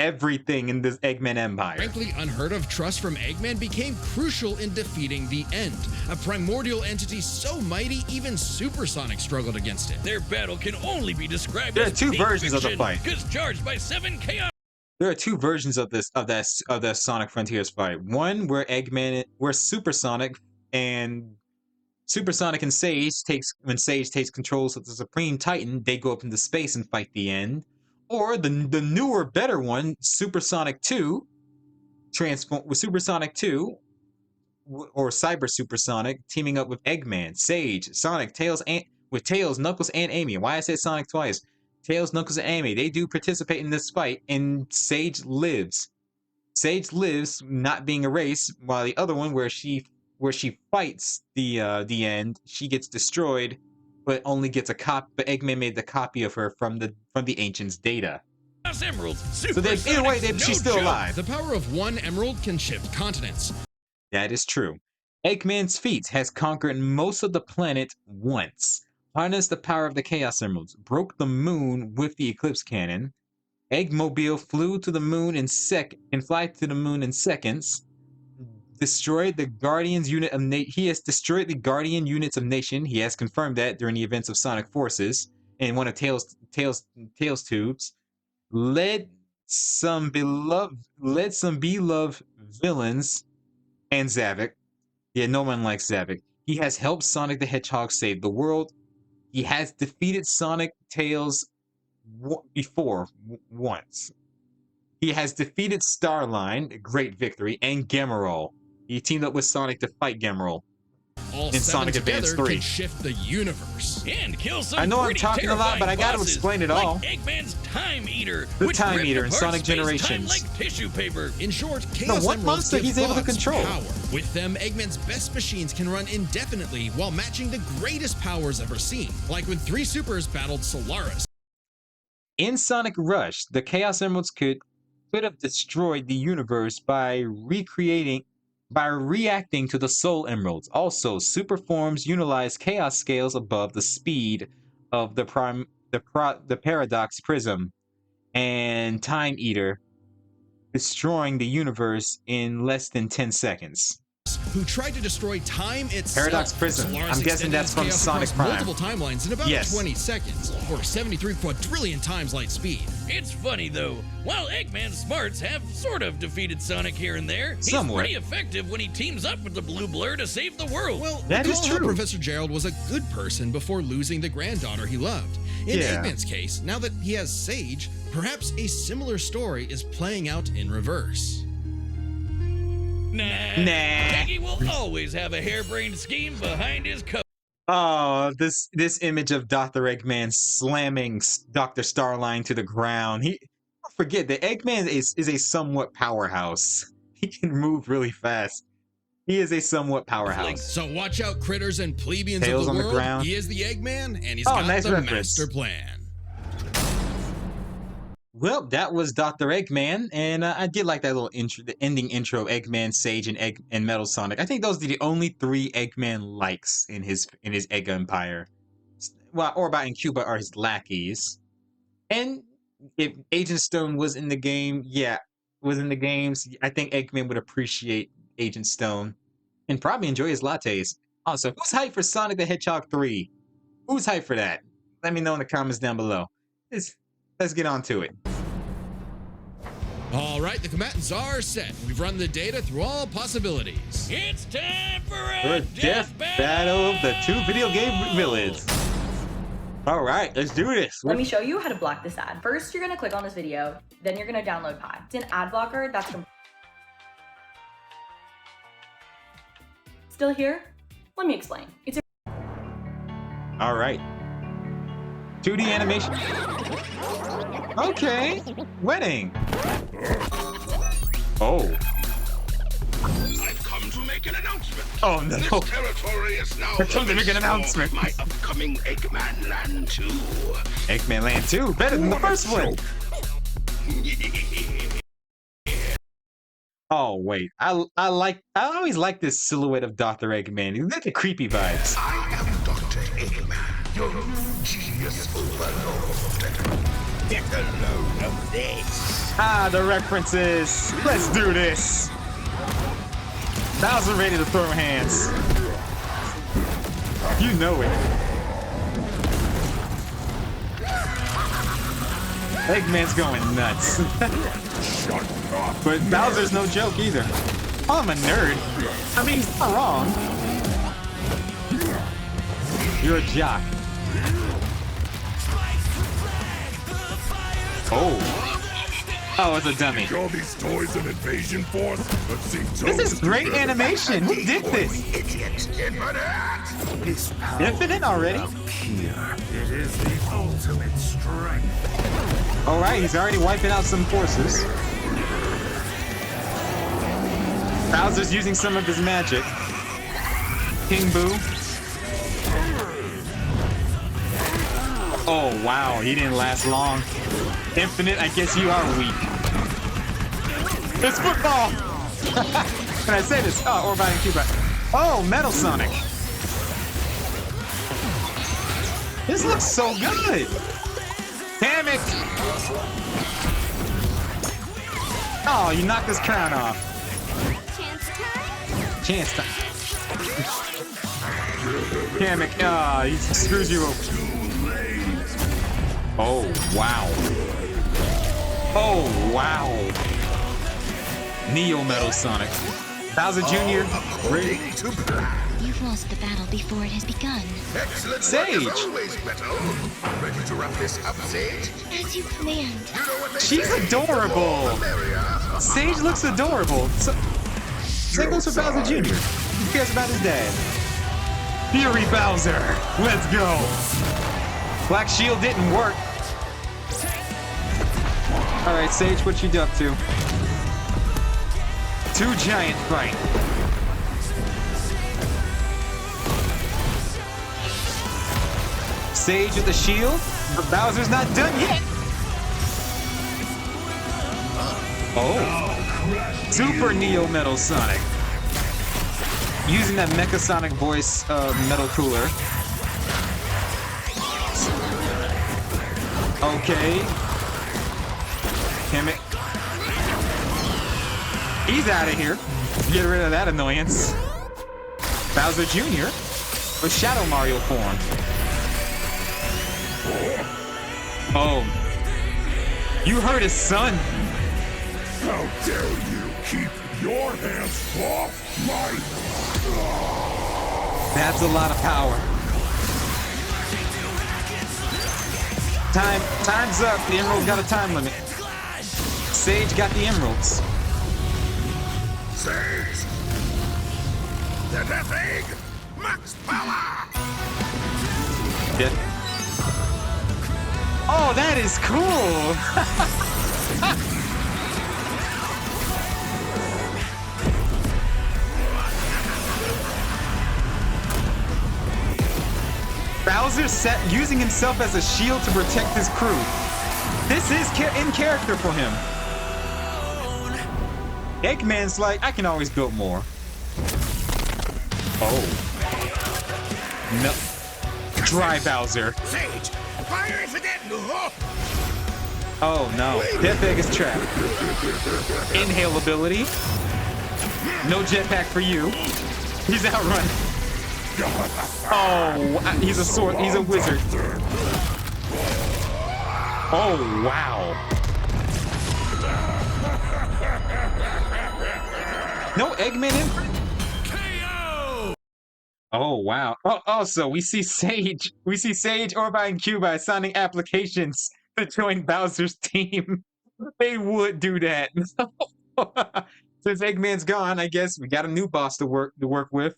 everything in this Eggman empire. frankly unheard of trust from Eggman became crucial in defeating the End, a primordial entity so mighty even Supersonic struggled against it. Their battle can only be described There are as two peak versions of the fiction, fight. because charged by 7 chaos. There are two versions of that Sonic Frontiers fight. One where Supersonic and when Sage takes control of the Supreme Titan, they go up into space and fight the End. Or the newer, better one, Supersonic 2, transform with Supersonic 2 or Cyber Supersonic teaming up with Eggman, Sage, Sonic, Tails, and with Tails, Knuckles, and Amy. Why I said Sonic twice? Tails, Knuckles, and Amy. They do participate in this fight, and Sage lives. Sage lives, not being erased, while the other one, where she fights the End, she gets destroyed, but only gets a copy. But Eggman made the copy of her from the Ancient's data. Emeralds. So either way, she's still alive. The power of one emerald can shift continents. That is true. Eggman's feat has conquered most of the planet once, harnessed the power of the Chaos Emeralds, broke the moon with the Eclipse Cannon. Eggmobile flew to the moon can fly to the moon in seconds. Destroyed the Guardians unit of he has destroyed the Guardian units of Nation. He has confirmed that during the events of Sonic Forces in one of Tails tubes. Led some beloved villains and Zavik. Yeah, no one likes Zavik. He has helped Sonic the Hedgehog save the world. He has defeated Sonic Tails before once. He has defeated Starline, a great victory, and Gamarol. He teamed up with Sonic to fight Gamarol. All In seven Sonic Advance together 3. can shift the universe. And kill some I know I'm pretty talking a lot, but I gotta bosses, explain it like all. Eggman's Time Eater, The which Time ripped Eater in apart Sonic space-time Generations. like tissue paper. In short, Chaos what Emeralds monster give he's able to gods control? power. With them, Eggman's best machines can run indefinitely while matching the greatest powers ever seen, like when 3 supers battled Solaris. In Sonic Rush, the Chaos Emeralds could have destroyed the universe by reacting to the Soul Emeralds. Also, super forms utilize chaos scales above the speed of the Paradox Prism and Time Eater, destroying the universe in less than 10 seconds. who tried to destroy time itself. Paradox Prism. Solaris I'm guessing extended that's his from chaos Sonic across Prime. multiple timelines in about Yes. 20 seconds, or 73 quadrillion times light speed. It's funny though, while Eggman's smarts have sort of defeated Sonic here and there, he's Somewhat. pretty effective when he teams up with the Blue Blur to save the world. Well, That is recall how true. Professor Gerald was a good person before losing the granddaughter he loved. In Yeah. Eggman's case, now that he has Sage, perhaps a similar story is playing out in reverse. Nah. Peggy will always have a harebrained scheme behind his coat. Oh, this image of Dr. Eggman slamming Dr. Starline to the ground. Don't forget that Eggman is a somewhat powerhouse. He can move really fast. He is a somewhat powerhouse. So watch out, critters and plebeians Tails of on the the world. ground. He is the Eggman, and he's Oh, got nice the reference. master plan. Well, that was Dr. Eggman, and I did like that little intro, the ending intro of Eggman, Sage, and Metal Sonic. I think those are the only 3 Eggman likes in his Egg Empire. Well, or about in Cuba are his lackeys. And if Agent Stone was in the game, was in the games, I think Eggman would appreciate Agent Stone and probably enjoy his lattes. Also, who's hyped for Sonic the Hedgehog 3? Who's hyped for that? Let me know in the comments down below. Let's get on to it. All right, the combatants are set. We've run the data through all possibilities. It's time for For a a death battle of the 2 video game villains. All right, let's do this. Let me show you how to block this ad. First, you're gonna click on this video, then you're gonna download Pi. It's an ad blocker that's still here? Let me explain. It's a All right. 2D animation. Okay. Wedding. Oh. I've come to make an announcement. Oh no. This territory is now I've come to make an announcement. my upcoming Eggman Land 2. Eggman Land 2, better than the first one. Oh wait, I always like this silhouette of Dr. Eggman. You get the creepy vibes. I am Dr. Eggman, your genius overlord. Get a load of this. Ah, the references. Let's do this. Bowser ready to throw hands. You know it. Eggman's going nuts. But Bowser's no joke either. Oh, I'm a nerd. I mean, he's not wrong. You're a jock. Oh. Oh, it's a dummy. Call these toys an invasion force? This is great animation. Who did this? Idiot. This power Infinite already? here. It is the ultimate strength. All right, he's already wiping out some forces. Bowser's using some of his magic. King Boo. Oh, wow, he didn't last long. Infinite, I guess you are weak. It's football! Can I say this? Oh, or by Cuba. Oh, Metal Sonic. This looks so good. Damn it! Oh, you knocked his crown off. Chance time. Damn it! Ah, he screws you over. Oh wow! Oh wow! Neo Metal Sonic. Bowser Jr. Ready? You've lost the battle before it has begun. Excellent. Sage. Work is always better. Ready to wrap this up, Sage? As you command. You know what they She's say, adorable. the merrier. Sage looks adorable. Same goes for Bowser Jr. Who cares about his dad? Fury Bowser. Let's go. Black Shield didn't work. All right, Sage, what you up to? 2 giant fight. Sage with the shield, but Bowser's not done yet. Oh, Super Neo Metal Sonic. Using that Mecha Sonic voice Metal Cooler. Okay. Damn it. He's out of here. Get rid of that annoyance. Bowser Jr. with Shadow Mario form. Oh. You heard his son. How dare you keep your hands off my... That's a lot of power. Time's up. The emerald's got a time limit. Sage got the emeralds. Sage! The Death Egg! Max power! Yeah. Oh, that is cool. Bowser using himself as a shield to protect his crew. This is in character for him. Eggman's like, I can always build more. Oh. No. Dry Bowser. Sage! Fire if it didn't! Oh no. Death Egg is trapped. Inhale ability. No jetpack for you. He's outrun. Oh, he's a sword. He's a wizard. Oh, wow. No Eggman in? KO! Oh, wow. Oh, also, we see Sage, Orbi, and Cuba assigning applications to join Bowser's team. They would do that. Since Eggman's gone, I guess we got a new boss to work with.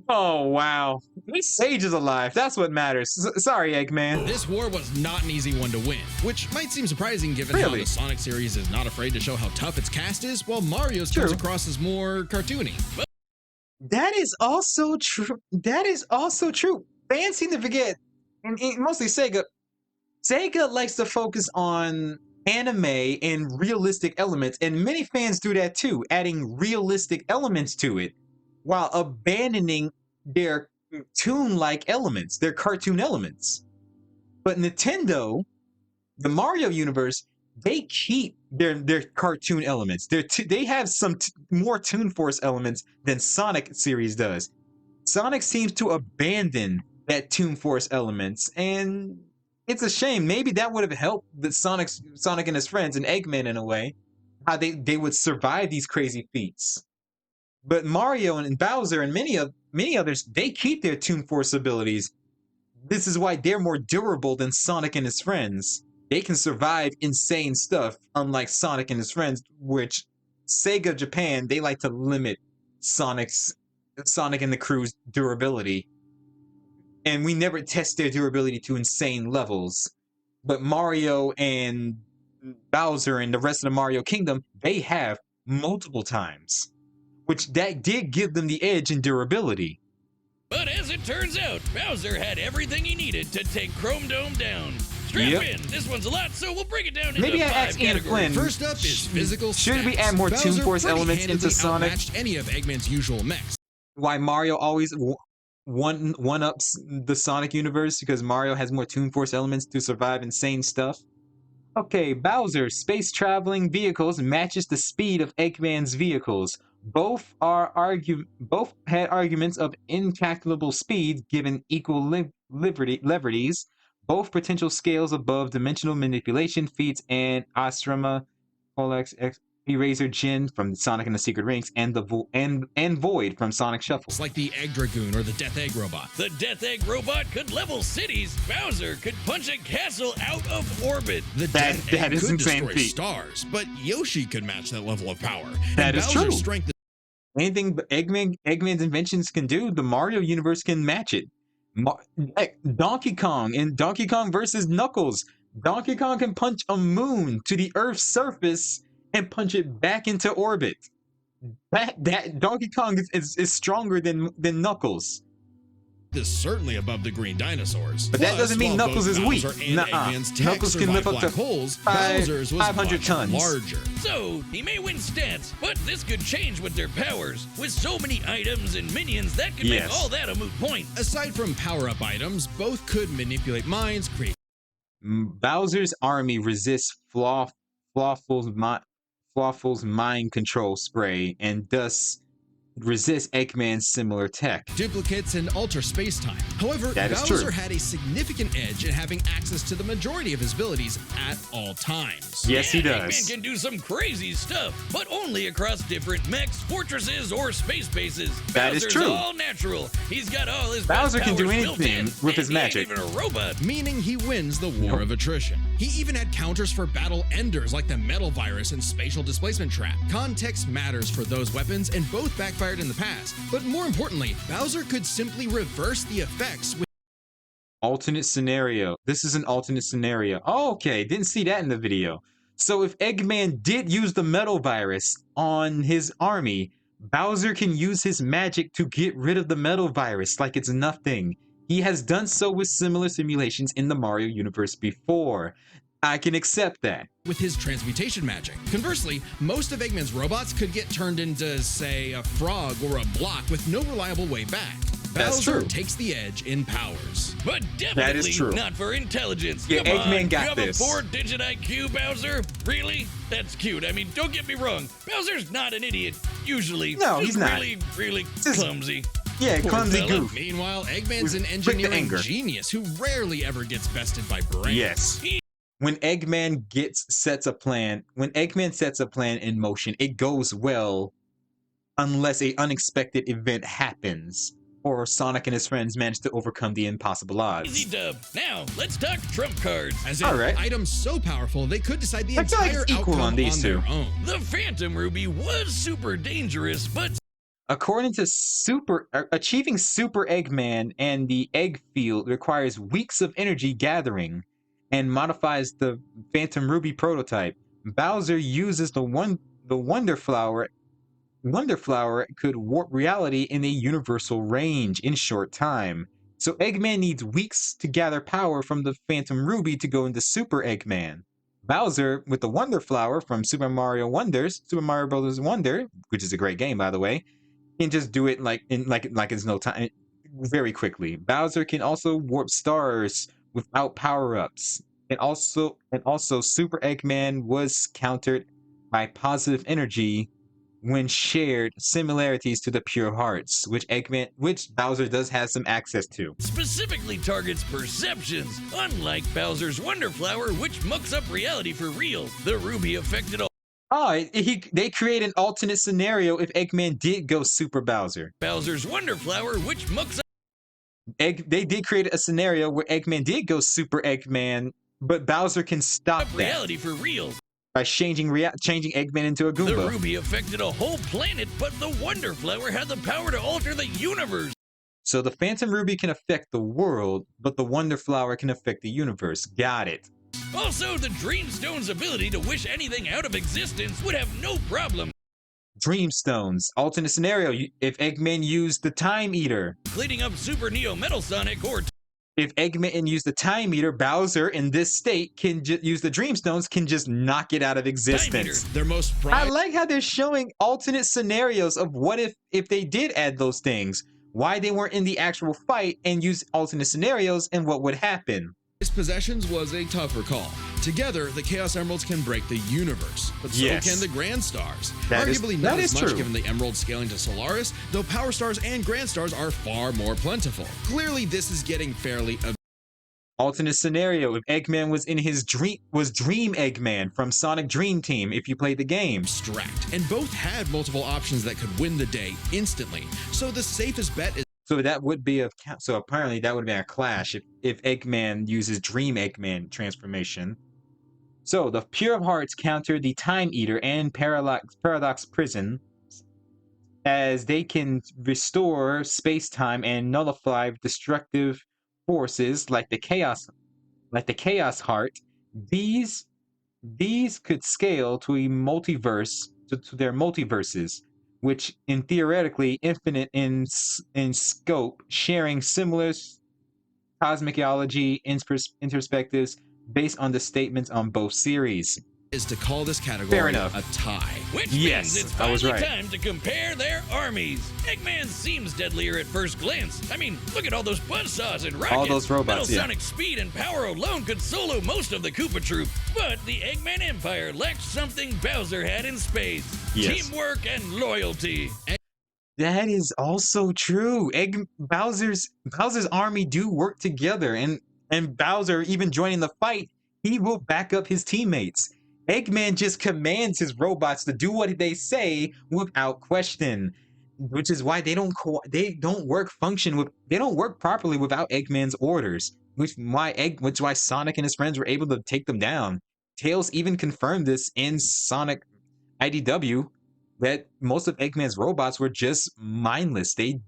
Oh, wow. At least Sage is alive. That's what matters. Sorry, Eggman. This war was not an easy one to win, which might seem surprising given how the Sonic series is not afraid to show how tough its cast is, while Mario's comes across as more cartoony. That is also true. That is also true. Fans seem to forget, and mostly Sega. Sega likes to focus on anime and realistic elements, and many fans do that too, adding realistic elements to it, while abandoning their toon-like elements, their cartoon elements. But Nintendo, the Mario universe, they keep their cartoon elements. They have some more Toon Force elements than Sonic series does. Sonic seems to abandon that Toon Force elements, and it's a shame. Maybe that would have helped the Sonic and his friends and Eggman in a way, how they would survive these crazy feats. But Mario and Bowser and many others, they keep their Toon Force abilities. This is why they're more durable than Sonic and his friends. They can survive insane stuff, unlike Sonic and his friends, which Sega Japan, they like to limit Sonic and the crew's durability. And we never test their durability to insane levels. But Mario and Bowser and the rest of the Mario Kingdom, they have multiple times, which that did give them the edge in durability. But as it turns out, Bowser had everything he needed to take Chrome Dome down. Strap in. This one's a lot, so we'll break it down into Maybe I 5 asked Ian categories. Flynn. First up is physical Should we stats. add more Toon Bowser Force pretty elements into handedly Sonic? outmatched any of Eggman's usual mechs. Why Mario always one-ups the Sonic universe, because Mario has more Toon Force elements to survive insane stuff. Okay, Bowser's space-traveling vehicles matches the speed of Eggman's vehicles. Both had arguments of incalculable speed given equal liberties. Both potential scales above dimensional manipulation feats and Astrama, Polex, Eraser Jin from Sonic and the Secret Rings, and and Void from Sonic Shuffle. It's like the Egg Dragoon or the Death Egg Robot. The Death Egg Robot could level cities. Bowser could punch a castle out of orbit. The Death Egg is could insane destroy feat. stars, but Yoshi could match that level of power. That and is Bowser's true. Strength Anything Eggman's inventions can do, the Mario universe can match it. Donkey Kong in Donkey Kong versus Knuckles. Donkey Kong can punch a moon to the Earth's surface and punch it back into orbit. That Donkey Kong is stronger than Knuckles. is certainly above the green dinosaurs. But that doesn't mean while Knuckles both is weak. Bowser and Nuh-uh. Eggman's tech Knuckles can lift survived up to black holes, 500 Bowser's was much tons. larger. So, he may win stats, but this could change with their powers. With so many items and minions, that could make all that a moot point. Aside from power-up items, both could manipulate minds, create Bowser's army resists Flawful's mind control spray, and thus resist Eggman's similar tech. duplicates, and alter space-time. However, That is Bowser true. had a significant edge in having access to the majority of his abilities at all times. Yes, he Eggman does. can do some crazy stuff, but only across different mechs, fortresses, or space bases. That is Bowser's true. all natural. He's got all his Bowser best can do powers built anything in, with his and he ain't magic. even a robot. Meaning he wins the war of attrition. He even had counters for battle enders like the metal virus and spatial displacement trap. Context matters for those weapons, and both backfired in the past. But more importantly, Bowser could simply reverse the effects with Alternate scenario. This is an alternate scenario. Oh, okay, didn't see that in the video. So if Eggman did use the metal virus on his army, Bowser can use his magic to get rid of the metal virus like it's nothing. He has done so with similar simulations in the Mario universe before. I can accept that. his transmutation magic. Conversely, most of Eggman's robots could get turned into, say, a frog or a block with no reliable way back. That's Bowser true. takes the edge in powers. But That definitely is true. not for intelligence. Yeah, Come Eggman on, got you have this. a 4-digit IQ, Bowser? Really? That's cute. I mean, don't get me wrong. Bowser's not an idiot, usually. No, Just he's not. really, really Just- clumsy. Yeah, Poor clumsy fella. goof. Meanwhile, Eggman's an Quick to engineering anger. genius who rarely ever gets bested by brains. Yes. When Eggman sets a plan in motion, it goes well unless a unexpected event happens or Sonic and his friends manage to overcome the impossible odds. Easy dub. Now, let's talk trump cards. As in, All right. items so powerful they could decide the I feel like entire it's equal outcome on these their two. own. The Phantom Ruby was super dangerous, but According to achieving Super Eggman and the Egg Field requires weeks of energy gathering and modifies the Phantom Ruby prototype. Bowser uses the Wonder Flower. Wonder Flower could warp reality in a universal range in short time. So Eggman needs weeks to gather power from the Phantom Ruby to go into Super Eggman. Bowser, with the Wonder Flower from Super Mario Bros. Wonder, which is a great game by the way, can just do it like it's no time very quickly. Bowser can also warp stars without power-ups. And also Super Eggman was countered by positive energy when shared similarities to the pure hearts, which Bowser does have some access to. specifically targets perceptions. Unlike Bowser's Wonder Flower, which mucks up reality for real. The Ruby affected all They create an alternate scenario if Eggman did go Super Bowser. Bowser's Wonder Flower, which mucks up They did create a scenario where Eggman did go Super Eggman, but Bowser can stop that reality for real. by changing Eggman into a The Goomba. Ruby affected a whole planet, but the Wonder Flower had the power to alter the universe. So the Phantom Ruby can affect the world, but the Wonder Flower can affect the universe. Got it. Also, the Dreamstone's ability to wish anything out of existence would have no problem Dreamstones. Alternate scenario. If Eggman used the Time Eater. cleaning up Super Neo Metal Sonic or If Eggman used the Time Eater, Bowser in this state can use the Dreamstones, can just knock it out of existence. Their most I prized like how they're showing alternate scenarios of what if they did add those things, why they weren't in the actual fight, and use alternate scenarios and what would happen. possessions was a tougher call. Together, the Chaos Emeralds can break the universe, but so Yes. can the Grand Stars. That is- Arguably not that as is much true. given the Emerald scaling to Solaris, though Power Stars and Grand Stars are far more plentiful. Clearly, this is getting fairly Alternate scenario if Eggman was in his Dream Eggman from Sonic Dream Team if you played the game. abstract, and both had multiple options that could win the day instantly. So the safest bet is So that would be apparently that would be a clash if Eggman uses Dream Eggman transformation. So the Pure Hearts counter the Time Eater and Paradox Prison, as they can restore space-time and nullify destructive forces like the Chaos Heart. These could scale to a multiverse to their multiverses, which in theoretically infinite in scope, sharing similar cosmicology perspectives based on the statements on both series. to call this category Fair enough. a tie. which Yes, means it's I was finally right. time to compare their armies. Eggman seems deadlier at first glance. I mean, look at all those buzzsaws and rockets. All those robots, Metal yeah. Sonic speed and power alone could solo most of the Koopa troop. But the Eggman Empire lacked something Bowser had in space. Yes. Teamwork and loyalty. That is also true. Bowser's army do work together, and Bowser even joining the fight, he will back up his teammates. Eggman just commands his robots to do what they say without question, which is why they don't work properly without Eggman's orders. Which why Sonic and his friends were able to take them down. Tails even confirmed this in Sonic IDW that most of Eggman's robots were just mindless. They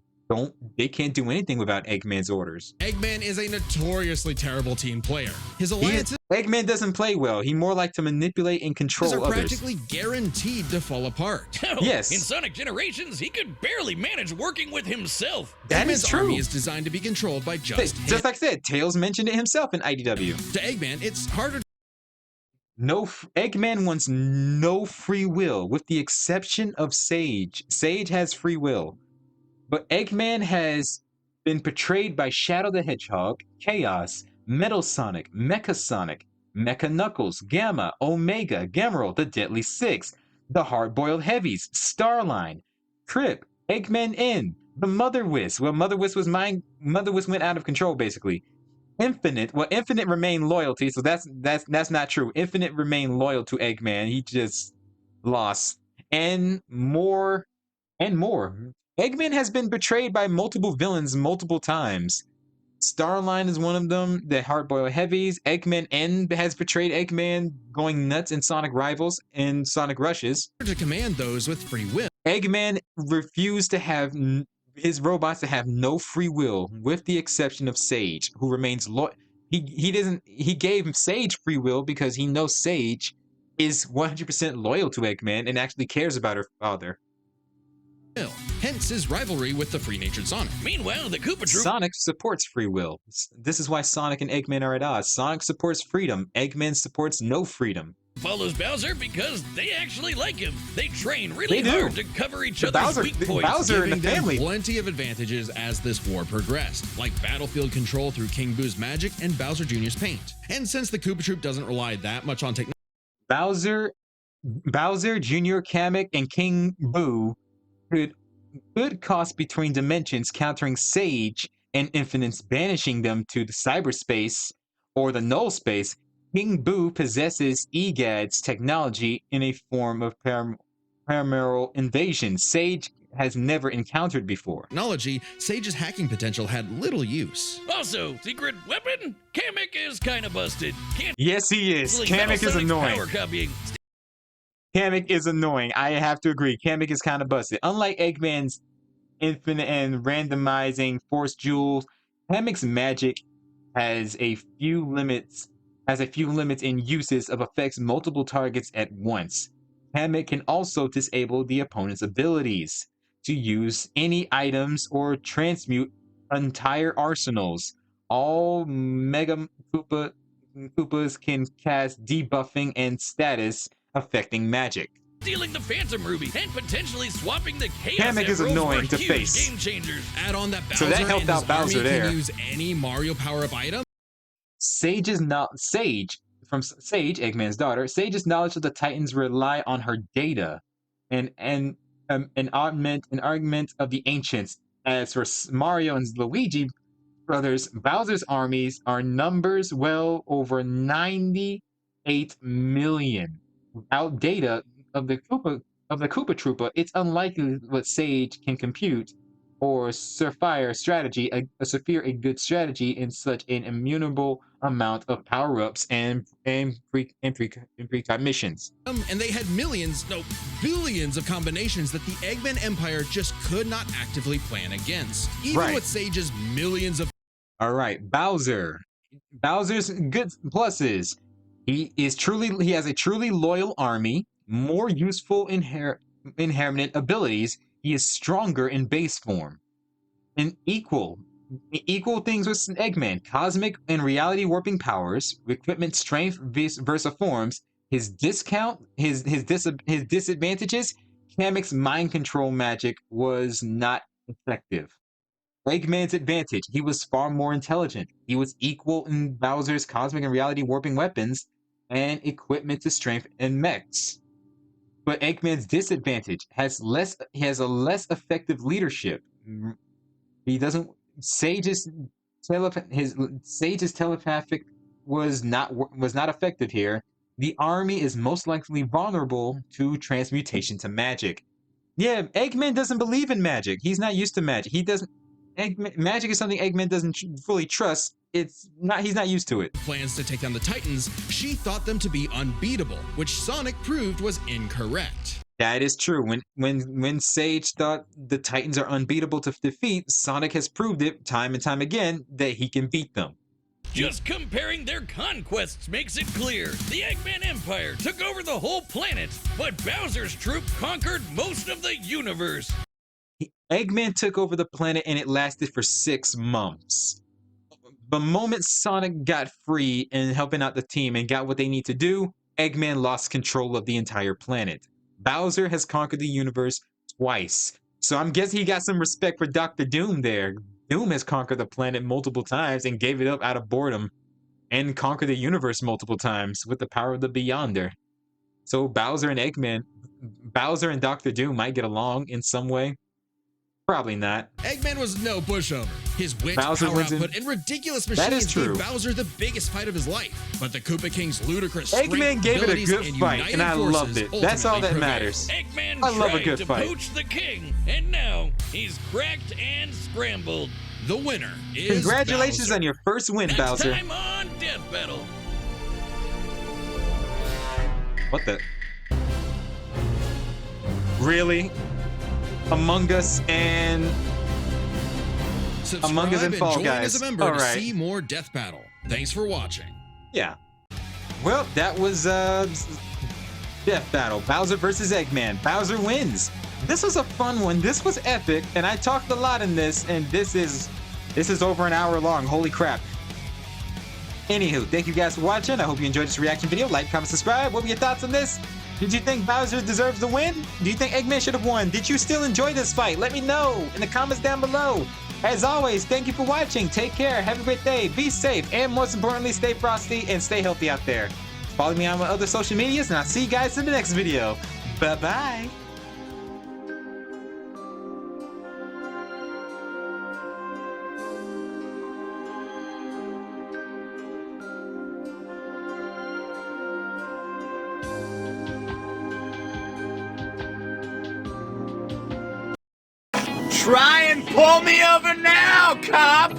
can't do anything without Eggman's orders. Eggman is a notoriously terrible team player. His alliances Eggman doesn't play well. He more like to manipulate and control are others. practically guaranteed to fall apart. Hell, Yes. In Sonic Generations, he could barely manage working with himself. That is Eggman's true. army is designed to be controlled by just him. Just like I said, Tails mentioned it himself in IDW. To Eggman, it's harder Eggman wants no free will, with the exception of Sage. Sage has free will, but Eggman has been portrayed by Shadow the Hedgehog, Chaos, Metal Sonic, Mecha Sonic, Mecha Knuckles, Gamma, Omega, Gamerl, the Deadly Six, the Hard-Boiled Heavies, Starline, Trip, Eggman N, the Mother Wisp. Well, Mother Wisp went out of control basically. Infinite remained loyalty, so that's not true. Infinite remained loyal to Eggman. He just lost. And more. Eggman has been betrayed by multiple villains multiple times. Starline is one of them, the Hardboiled Heavies. Eggman N has betrayed Eggman, going nuts in Sonic Rivals and Sonic Rushes. to command those with free will. Eggman refused to have his robots to have no free will, with the exception of Sage, who remains loyal. He gave Sage free will because he knows Sage is 100% loyal to Eggman and actually cares about her father. Hence his rivalry with the free-natured Sonic. Meanwhile, the Koopa Troop Sonic supports free will. This is why Sonic and Eggman are at odds. Sonic supports freedom. Eggman supports no freedom. follows Bowser because they actually like him. They train really They do. hard to cover each other's weak points. Bowser and the giving them family. plenty of advantages as this war progressed, like battlefield control through King Boo's magic and Bowser Jr.'s paint. And since the Koopa Troop doesn't rely that much on technology, Bowser, Jr., Kamek, and King Boo could cost between dimensions, countering Sage and Infinite's banishing them to the cyberspace or the null space. King Boo possesses EGAD's technology in a form of parameral invasion Sage has never encountered before. Sage's hacking potential had little use. Also, secret weapon? Kamek is kind of busted. Can't Yes, he is. easily Kamek battle is Sonic's annoying. power copying. Kamek is annoying. I have to agree. Kamek is kind of busted. Unlike Eggman's infinite and randomizing force jewels, Kamek's magic has a few limits in uses of affects multiple targets at once. Kamek can also disable the opponent's abilities to use any items or transmute entire arsenals. All Mega Koopas can cast debuffing and status affecting magic. Stealing the Phantom Ruby and potentially swapping the Chaos Kamek is Emeralds annoying for to huge face. game changers. Add on that So Bowser that helped and out his Bowser army there. can use any Mario power-up item. Sage, Eggman's daughter. Sage's knowledge of the Titans rely on her data, and an argument of the ancients. As for Mario and Luigi brothers, Bowser's armies are numbers well over 98 million. Without data of the Koopa Troopa, it's unlikely what Sage can compute or Sapphire a good strategy in such an immutable amount of power-ups and precognitions. And they had billions of combinations that the Eggman Empire just could not actively plan against. Even Right. with Sage's millions of All right, Bowser's good pluses. He has a truly loyal army, more useful inherent abilities. He is stronger in base form. And equal things with Eggman, cosmic and reality warping powers, equipment strength versa forms. His disadvantages. Kamek's mind control magic was not effective. Eggman's advantage, he was far more intelligent. He was equal in Bowser's cosmic and reality warping weapons and equipment to strength and mechs. But Eggman's disadvantage he has a less effective leadership. He doesn't Sage's telepathic was not effective here. The army is most likely vulnerable to transmutation to magic. Yeah, Eggman doesn't believe in magic. He's not used to magic. He doesn't. Magic is something Eggman doesn't fully trust. He's not used to it. Plans to take down the Titans, she thought them to be unbeatable, which Sonic proved was incorrect. That is true. When Sage thought the Titans are unbeatable to defeat, Sonic has proved it time and time again that he can beat them. Just comparing their conquests makes it clear. The Eggman Empire took over the whole planet, but Bowser's troop conquered most of the universe. Eggman took over the planet and it lasted for 6 months. The moment Sonic got free and helping out the team and got what they need to do, Eggman lost control of the entire planet. Bowser has conquered the universe twice. So I'm guessing he got some respect for Dr. Doom there. Doom has conquered the planet multiple times and gave it up out of boredom, and conquered the universe multiple times with the power of the Beyonder. So Bowser and Dr. Doom might get along in some way. Probably not. Eggman was no pushover. His wit, Bowser power wins output, and ridiculous machines true. gave Bowser the biggest fight of his life. But the Koopa King's ludicrous Eggman gave it a good fight, and I loved it. That's all that matters. Eggman I love a tried good to fight. poach the king, and now he's cracked and scrambled. The winner is Congratulations Bowser. on your first win, Next Bowser. time on Death Battle. What the? Really? Among Us and Subscribe Among Us and Fall join Guys. as a member All to right. see more Death Battle. Thanks for watching. Yeah. Well, that was Death Battle. Bowser versus Eggman. Bowser wins. This was a fun one. This was epic, and I talked a lot in this, and this is over an hour long. Holy crap. Anywho, thank you guys for watching. I hope you enjoyed this reaction video. Like, comment, subscribe. What were your thoughts on this? Did you think Bowser deserves the win? Do you think Eggman should have won? Did you still enjoy this fight? Let me know in the comments down below. As always, thank you for watching. Take care. Have a great day. Be safe. And most importantly, stay frosty and stay healthy out there. Follow me on my other social medias, and I'll see you guys in the next video. Bye-bye. Try and pull me over now, cop!